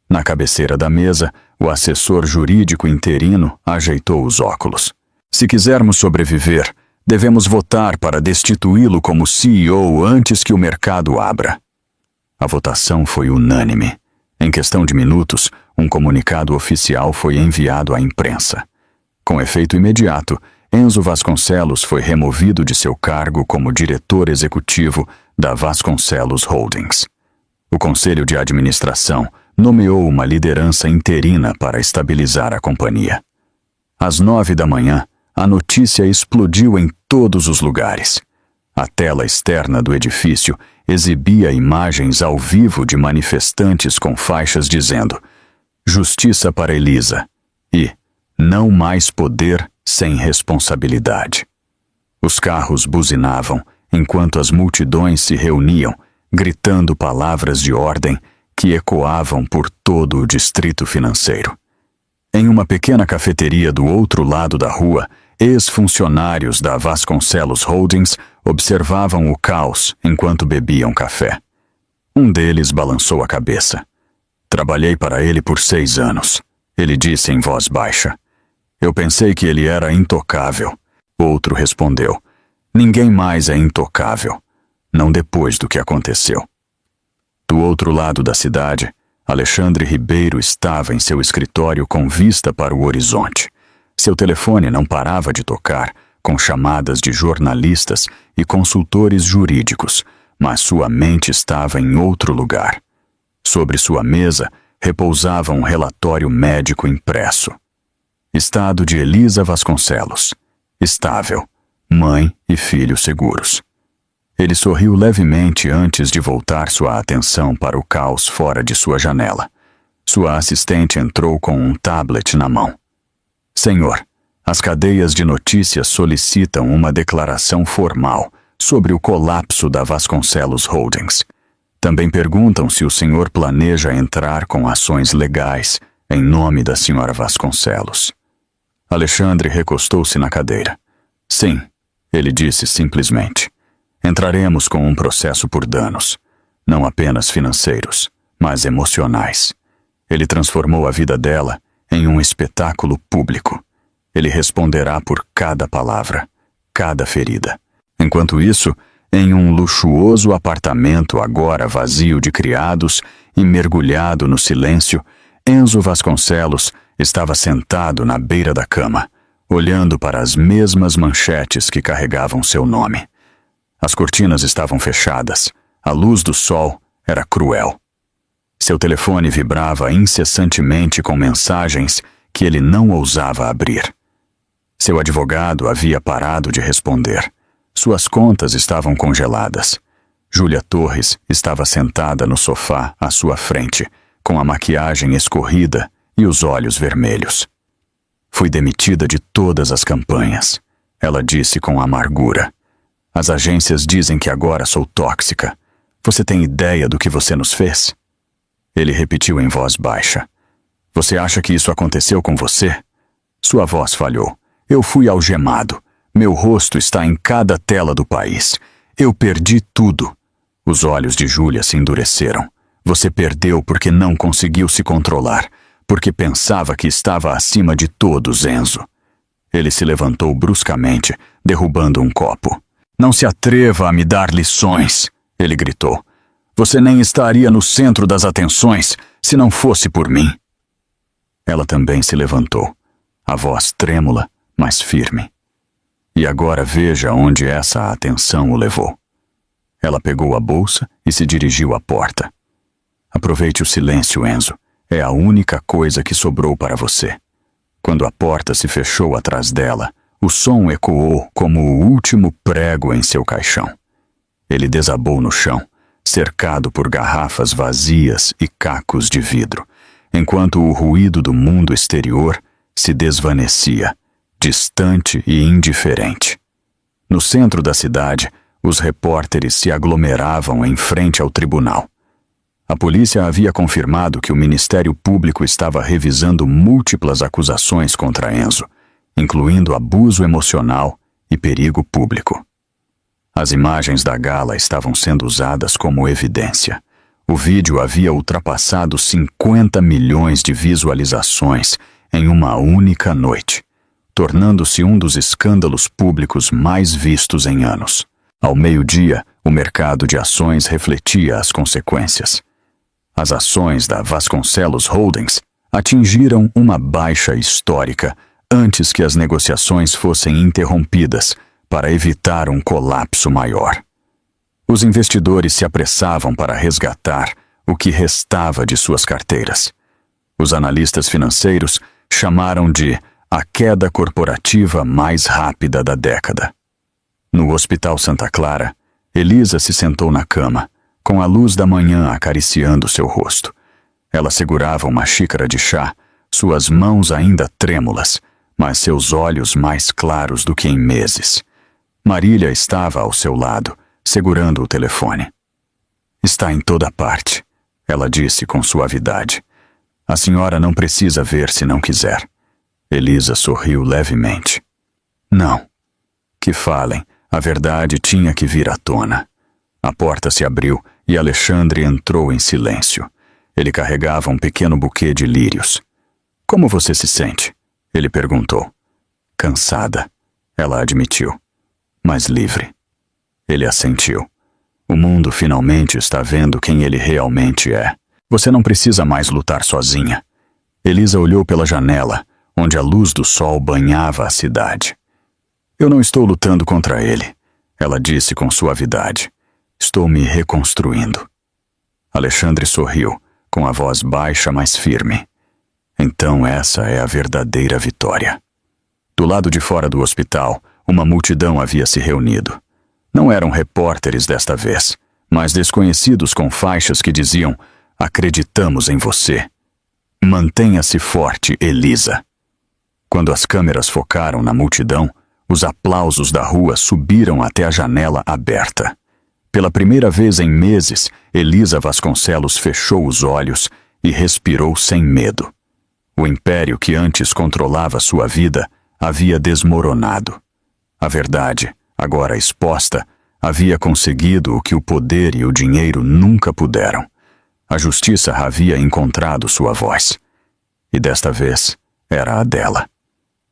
Na cabeceira da mesa, o assessor jurídico interino ajeitou os óculos. Se quisermos sobreviver, devemos votar para destituí-lo como CEO antes que o mercado abra. A votação foi unânime. Em questão de minutos, um comunicado oficial foi enviado à imprensa. Com efeito imediato, Enzo Vasconcelos foi removido de seu cargo como diretor executivo da Vasconcelos Holdings. O Conselho de Administração nomeou uma liderança interina para estabilizar a companhia. Às 9 da manhã, a notícia explodiu em todos os lugares. A tela externa do edifício exibia imagens ao vivo de manifestantes com faixas dizendo "Justiça para Elisa" e "Não mais poder sem responsabilidade". Os carros buzinavam enquanto as multidões se reuniam, gritando palavras de ordem que ecoavam por todo o distrito financeiro. Em uma pequena cafeteria do outro lado da rua, ex-funcionários da Vasconcelos Holdings observavam o caos enquanto bebiam café. Um deles balançou a cabeça. "Trabalhei para ele por 6 anos", ele disse em voz baixa. "Eu pensei que ele era intocável." Outro respondeu: "Ninguém mais é intocável. Não depois do que aconteceu." Do outro lado da cidade, Alexandre Ribeiro estava em seu escritório com vista para o horizonte. Seu telefone não parava de tocar, com chamadas de jornalistas e consultores jurídicos, mas sua mente estava em outro lugar. Sobre sua mesa repousava um relatório médico impresso. Estado de Elisa Vasconcelos. Estável. Mãe e filho seguros. Ele sorriu levemente antes de voltar sua atenção para o caos fora de sua janela. Sua assistente entrou com um tablet na mão. "Senhor, as cadeias de notícias solicitam uma declaração formal sobre o colapso da Vasconcelos Holdings. Também perguntam se o senhor planeja entrar com ações legais em nome da senhora Vasconcelos." Alexandre recostou-se na cadeira. "Sim", ele disse simplesmente. "Entraremos com um processo por danos, não apenas financeiros, mas emocionais." Ele transformou a vida dela em um espetáculo público. Ele responderá por cada palavra, cada ferida. Enquanto isso, em um luxuoso apartamento agora vazio de criados e mergulhado no silêncio, Enzo Vasconcelos estava sentado na beira da cama, olhando para as mesmas manchetes que carregavam seu nome. As cortinas estavam fechadas, a luz do sol era cruel. Seu telefone vibrava incessantemente com mensagens que ele não ousava abrir. Seu advogado havia parado de responder. Suas contas estavam congeladas. Júlia Torres estava sentada no sofá à sua frente, com a maquiagem escorrida e os olhos vermelhos. "Fui demitida de todas as campanhas", ela disse com amargura. "As agências dizem que agora sou tóxica. Você tem ideia do que você nos fez?" Ele repetiu em voz baixa. "Você acha que isso aconteceu com você?" Sua voz falhou. "Eu fui algemado. Meu rosto está em cada tela do país. Eu perdi tudo." Os olhos de Júlia se endureceram. "Você perdeu porque não conseguiu se controlar, porque pensava que estava acima de todos, Enzo." Ele se levantou bruscamente, derrubando um copo. "Não se atreva a me dar lições", ele gritou. "Você nem estaria no centro das atenções se não fosse por mim." Ela também se levantou. a voz trêmula, mas firme. E agora veja onde essa atenção o levou. Ela pegou a bolsa e se dirigiu à porta. Aproveite o silêncio, Enzo. É a única coisa que sobrou para você. Quando a porta se fechou atrás dela, o som ecoou como o último prego em seu caixão. Ele desabou no chão, cercado por garrafas vazias e cacos de vidro, enquanto o ruído do mundo exterior se desvanecia, distante e indiferente. No centro da cidade, os repórteres se aglomeravam em frente ao tribunal. A polícia havia confirmado que o Ministério Público estava revisando múltiplas acusações contra Enzo, incluindo abuso emocional e perigo público. As imagens da gala estavam sendo usadas como evidência. O vídeo havia ultrapassado 50 milhões de visualizações em uma única noite, tornando-se um dos escândalos públicos mais vistos em anos. Ao meio-dia, o mercado de ações refletia as consequências. As ações da Vasconcelos Holdings atingiram uma baixa histórica antes que as negociações fossem interrompidas para evitar um colapso maior. Os investidores se apressavam para resgatar o que restava de suas carteiras. Os analistas financeiros chamaram de a queda corporativa mais rápida da década. No Hospital Santa Clara, Elisa se sentou na cama, com a luz da manhã acariciando seu rosto. Ela segurava uma xícara de chá, suas mãos ainda trêmulas, mas seus olhos mais claros do que em meses. Marília estava ao seu lado, segurando o telefone. Está em toda parte, ela disse com suavidade. A senhora não precisa ver se não quiser. Elisa sorriu levemente. Não. Que falem, a verdade tinha que vir à tona. A porta se abriu e Alexandre entrou em silêncio. Ele carregava um pequeno buquê de lírios. Como você se sente? Ele perguntou. Cansada, ela admitiu. Mas livre. Ele assentiu. O mundo finalmente está vendo quem ele realmente é. Você não precisa mais lutar sozinha. Elisa olhou pela janela, onde a luz do sol banhava a cidade. Eu não estou lutando contra ele, ela disse com suavidade. Estou me reconstruindo. Alexandre sorriu, com a voz baixa, mas firme. Então essa é a verdadeira vitória. Do lado de fora do hospital, uma multidão havia se reunido. Não eram repórteres desta vez, mas desconhecidos com faixas que diziam: acreditamos em você. Mantenha-se forte, Elisa. Quando as câmeras focaram na multidão, os aplausos da rua subiram até a janela aberta. Pela primeira vez em meses, Elisa Vasconcelos fechou os olhos e respirou sem medo. O império que antes controlava sua vida havia desmoronado. A verdade, agora exposta, havia conseguido o que o poder e o dinheiro nunca puderam. A justiça havia encontrado sua voz. E desta vez, era a dela.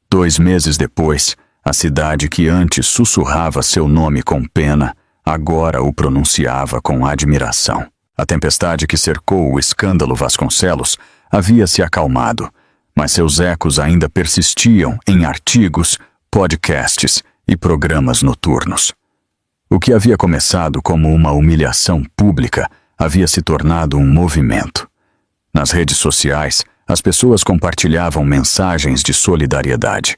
2 meses depois, a cidade que antes sussurrava seu nome com pena, agora o pronunciava com admiração. A tempestade que cercou o escândalo Vasconcelos havia se acalmado, mas seus ecos ainda persistiam em artigos, podcasts e programas noturnos. O que havia começado como uma humilhação pública havia se tornado um movimento. Nas redes sociais, as pessoas compartilhavam mensagens de solidariedade.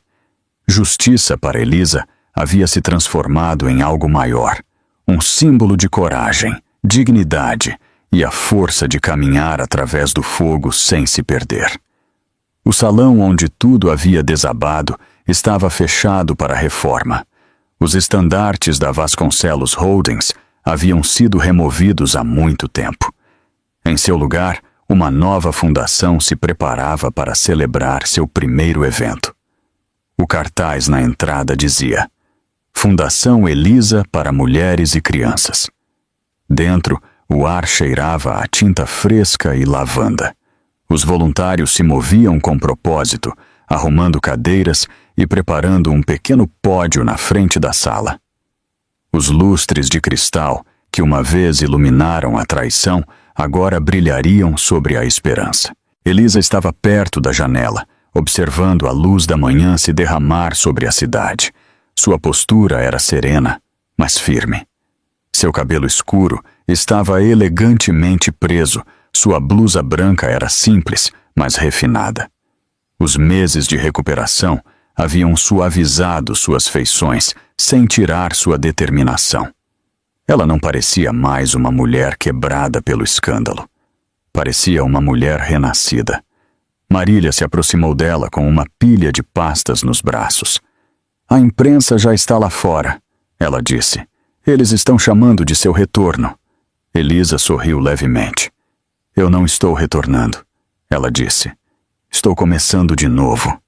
Justiça para Elisa havia se transformado em algo maior, um símbolo de coragem, dignidade e a força de caminhar através do fogo sem se perder. O salão onde tudo havia desabado estava fechado para a reforma. Os estandartes da Vasconcelos Holdings haviam sido removidos há muito tempo. Em seu lugar, uma nova fundação se preparava para celebrar seu primeiro evento. O cartaz na entrada dizia: Fundação Elisa para Mulheres e Crianças. Dentro, o ar cheirava a tinta fresca e lavanda. Os voluntários se moviam com propósito, arrumando cadeiras e preparando um pequeno pódio na frente da sala. Os lustres de cristal, que uma vez iluminaram a traição, agora brilhariam sobre a esperança. Elisa estava perto da janela, observando a luz da manhã se derramar sobre a cidade. Sua postura era serena, mas firme. Seu cabelo escuro estava elegantemente preso, sua blusa branca era simples, mas refinada. Os meses de recuperação haviam suavizado suas feições, sem tirar sua determinação. Ela não parecia mais uma mulher quebrada pelo escândalo. Parecia uma mulher renascida. Marília se aproximou dela com uma pilha de pastas nos braços. A imprensa já está lá fora, ela disse. Eles estão chamando de seu retorno. Elisa sorriu levemente. Eu não estou retornando, ela disse. Estou começando de novo.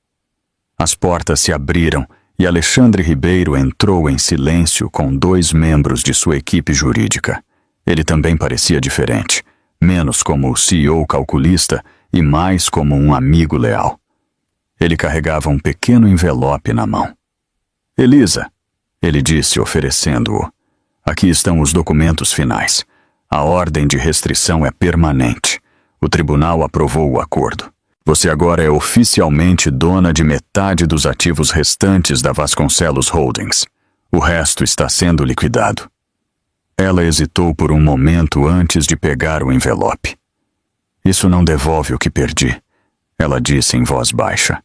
As portas se abriram e Alexandre Ribeiro entrou em silêncio com 2 membros de sua equipe jurídica. Ele também parecia diferente, menos como o CEO calculista e mais como um amigo leal. Ele carregava um pequeno envelope na mão. Elisa, ele disse, oferecendo-o. Aqui estão os documentos finais. A ordem de restrição é permanente. O tribunal aprovou o acordo. Você agora é oficialmente dona de metade dos ativos restantes da Vasconcelos Holdings. O resto está sendo liquidado. Ela hesitou por um momento antes de pegar o envelope. Isso não devolve o que perdi, ela disse em voz baixa.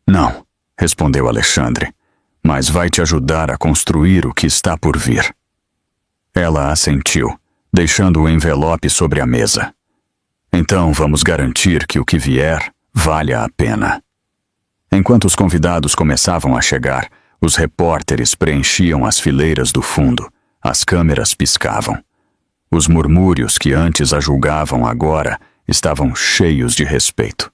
Não, respondeu Alexandre, mas vai te ajudar a construir o que está por vir. Ela assentiu, deixando o envelope sobre a mesa. Então vamos garantir que o que vier valha a pena. Enquanto os convidados começavam a chegar, os repórteres preenchiam as fileiras do fundo, as câmeras piscavam. Os murmúrios que antes a julgavam agora estavam cheios de respeito.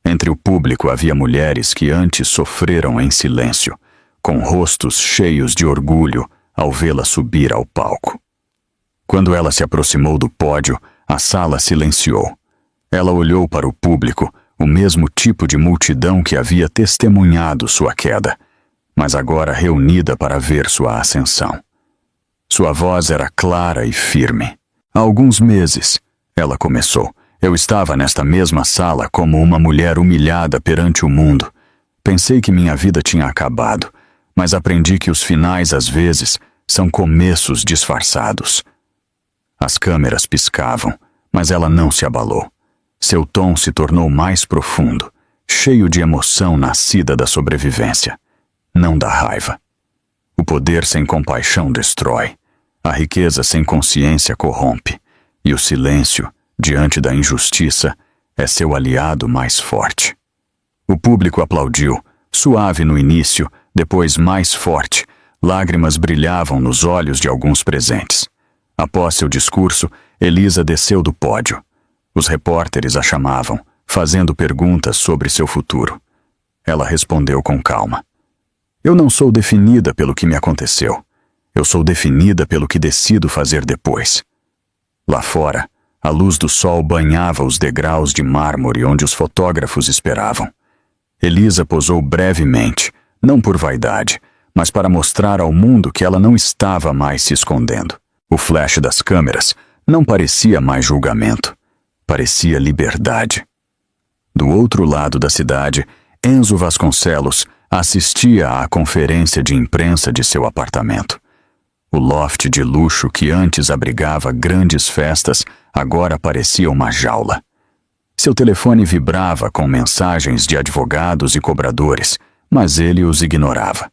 Entre o público havia mulheres que antes sofreram em silêncio, com rostos cheios de orgulho ao vê-la subir ao palco. Quando ela se aproximou do pódio, a sala silenciou. Ela olhou para o público, o mesmo tipo de multidão que havia testemunhado sua queda, mas agora reunida para ver sua ascensão. Sua voz era clara e firme. Há alguns meses, ela começou, eu estava nesta mesma sala como uma mulher humilhada perante o mundo. Pensei que minha vida tinha acabado, mas aprendi que os finais, às vezes, são começos disfarçados. As câmeras piscavam, mas ela não se abalou. Seu tom se tornou mais profundo, cheio de emoção nascida da sobrevivência, não da raiva. O poder sem compaixão destrói, a riqueza sem consciência corrompe, e o silêncio, diante da injustiça, é seu aliado mais forte. O público aplaudiu, suave no início, depois mais forte, lágrimas brilhavam nos olhos de alguns presentes. Após seu discurso, Elisa desceu do pódio. Os repórteres a chamavam, fazendo perguntas sobre seu futuro. Ela respondeu com calma. Eu não sou definida pelo que me aconteceu. Eu sou definida pelo que decido fazer depois. Lá fora, a luz do sol banhava os degraus de mármore onde os fotógrafos esperavam. Elisa posou brevemente, não por vaidade, mas para mostrar ao mundo que ela não estava mais se escondendo. O flash das câmeras não parecia mais julgamento, parecia liberdade. Do outro lado da cidade, Enzo Vasconcelos assistia à conferência de imprensa de seu apartamento. O loft de luxo que antes abrigava grandes festas agora parecia uma jaula. Seu telefone vibrava com mensagens de advogados e cobradores, mas ele os ignorava.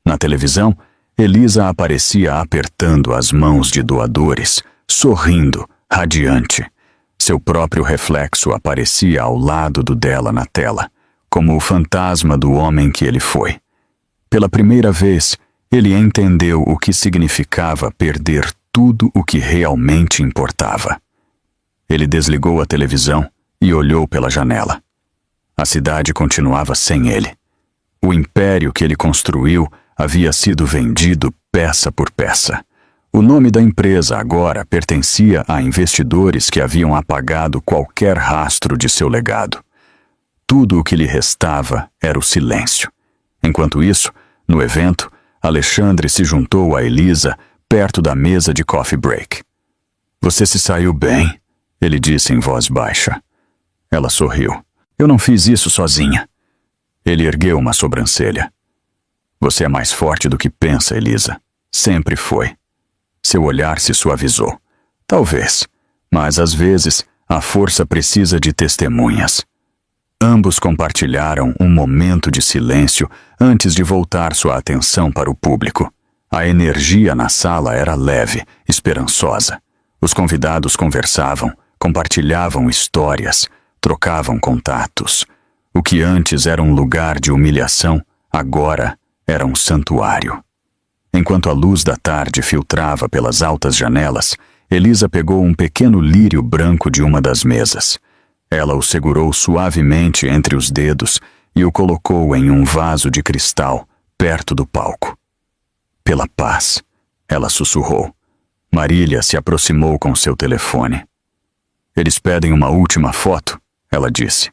Na televisão, Elisa aparecia apertando as mãos de doadores, sorrindo, radiante. Seu próprio reflexo aparecia ao lado do dela na tela, como o fantasma do homem que ele foi. Pela primeira vez, ele entendeu o que significava perder tudo o que realmente importava. Ele desligou a televisão e olhou pela janela. A cidade continuava sem ele. O império que ele construiu havia sido vendido peça por peça. O nome da empresa agora pertencia a investidores que haviam apagado qualquer rastro de seu legado. Tudo o que lhe restava era o silêncio. Enquanto isso, no evento, Alexandre se juntou a Elisa perto da mesa de coffee break. Você se saiu bem, ele disse em voz baixa. Ela sorriu. Eu não fiz isso sozinha. Ele ergueu uma sobrancelha. Você é mais forte do que pensa, Elisa. Sempre foi. Seu olhar se suavizou. Talvez, mas às vezes a força precisa de testemunhas. Ambos compartilharam um momento de silêncio antes de voltar sua atenção para o público. A energia na sala era leve, esperançosa. Os convidados conversavam, compartilhavam histórias, trocavam contatos. O que antes era um lugar de humilhação, agora era um santuário. Enquanto a luz da tarde filtrava pelas altas janelas, Elisa pegou um pequeno lírio branco de uma das mesas. Ela o segurou suavemente entre os dedos e o colocou em um vaso de cristal perto do palco. Pela paz, ela sussurrou. Marília se aproximou com seu telefone. Eles pedem uma última foto, ela disse.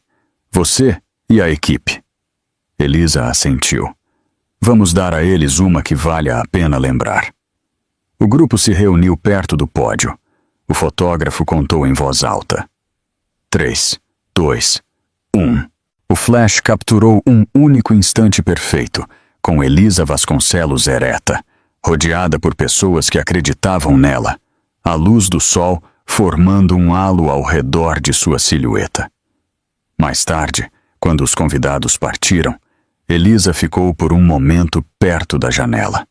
Você e a equipe. Elisa assentiu. Vamos dar a eles uma que valha a pena lembrar. O grupo se reuniu perto do pódio. O fotógrafo contou em voz alta. 3, 2, 1. O flash capturou um único instante perfeito, com Elisa Vasconcelos ereta, rodeada por pessoas que acreditavam nela, a luz do sol formando um halo ao redor de sua silhueta. Mais tarde, quando os convidados partiram, Elisa ficou por um momento perto da janela.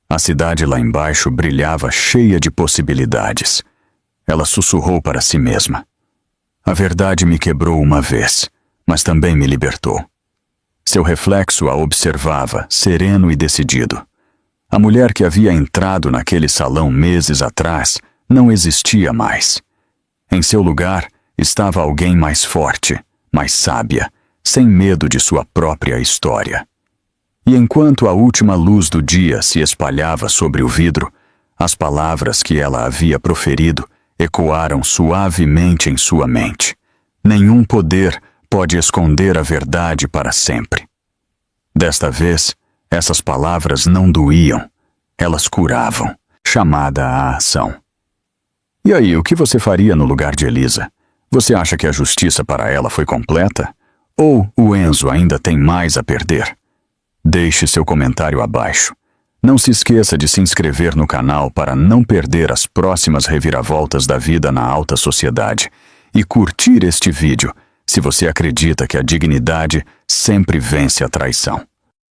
A cidade lá embaixo brilhava cheia de possibilidades. Ela sussurrou para si mesma. A verdade me quebrou uma vez, mas também me libertou. Seu reflexo a observava, sereno e decidido. A mulher que havia entrado naquele salão meses atrás não existia mais. Em seu lugar estava alguém mais forte, mais sábia, sem medo de sua própria história. E enquanto a última luz do dia se espalhava sobre o vidro, as palavras que ela havia proferido ecoaram suavemente em sua mente. Nenhum poder pode esconder a verdade para sempre. Desta vez, essas palavras não doíam, elas curavam, chamada à ação. E aí, o que você faria no lugar de Elisa? Você acha que a justiça para ela foi completa? Ou o Enzo ainda tem mais a perder? Deixe seu comentário abaixo. Não se esqueça de se inscrever no canal para não perder as próximas reviravoltas da vida na alta sociedade e curtir este vídeo se você acredita que a dignidade sempre vence a traição.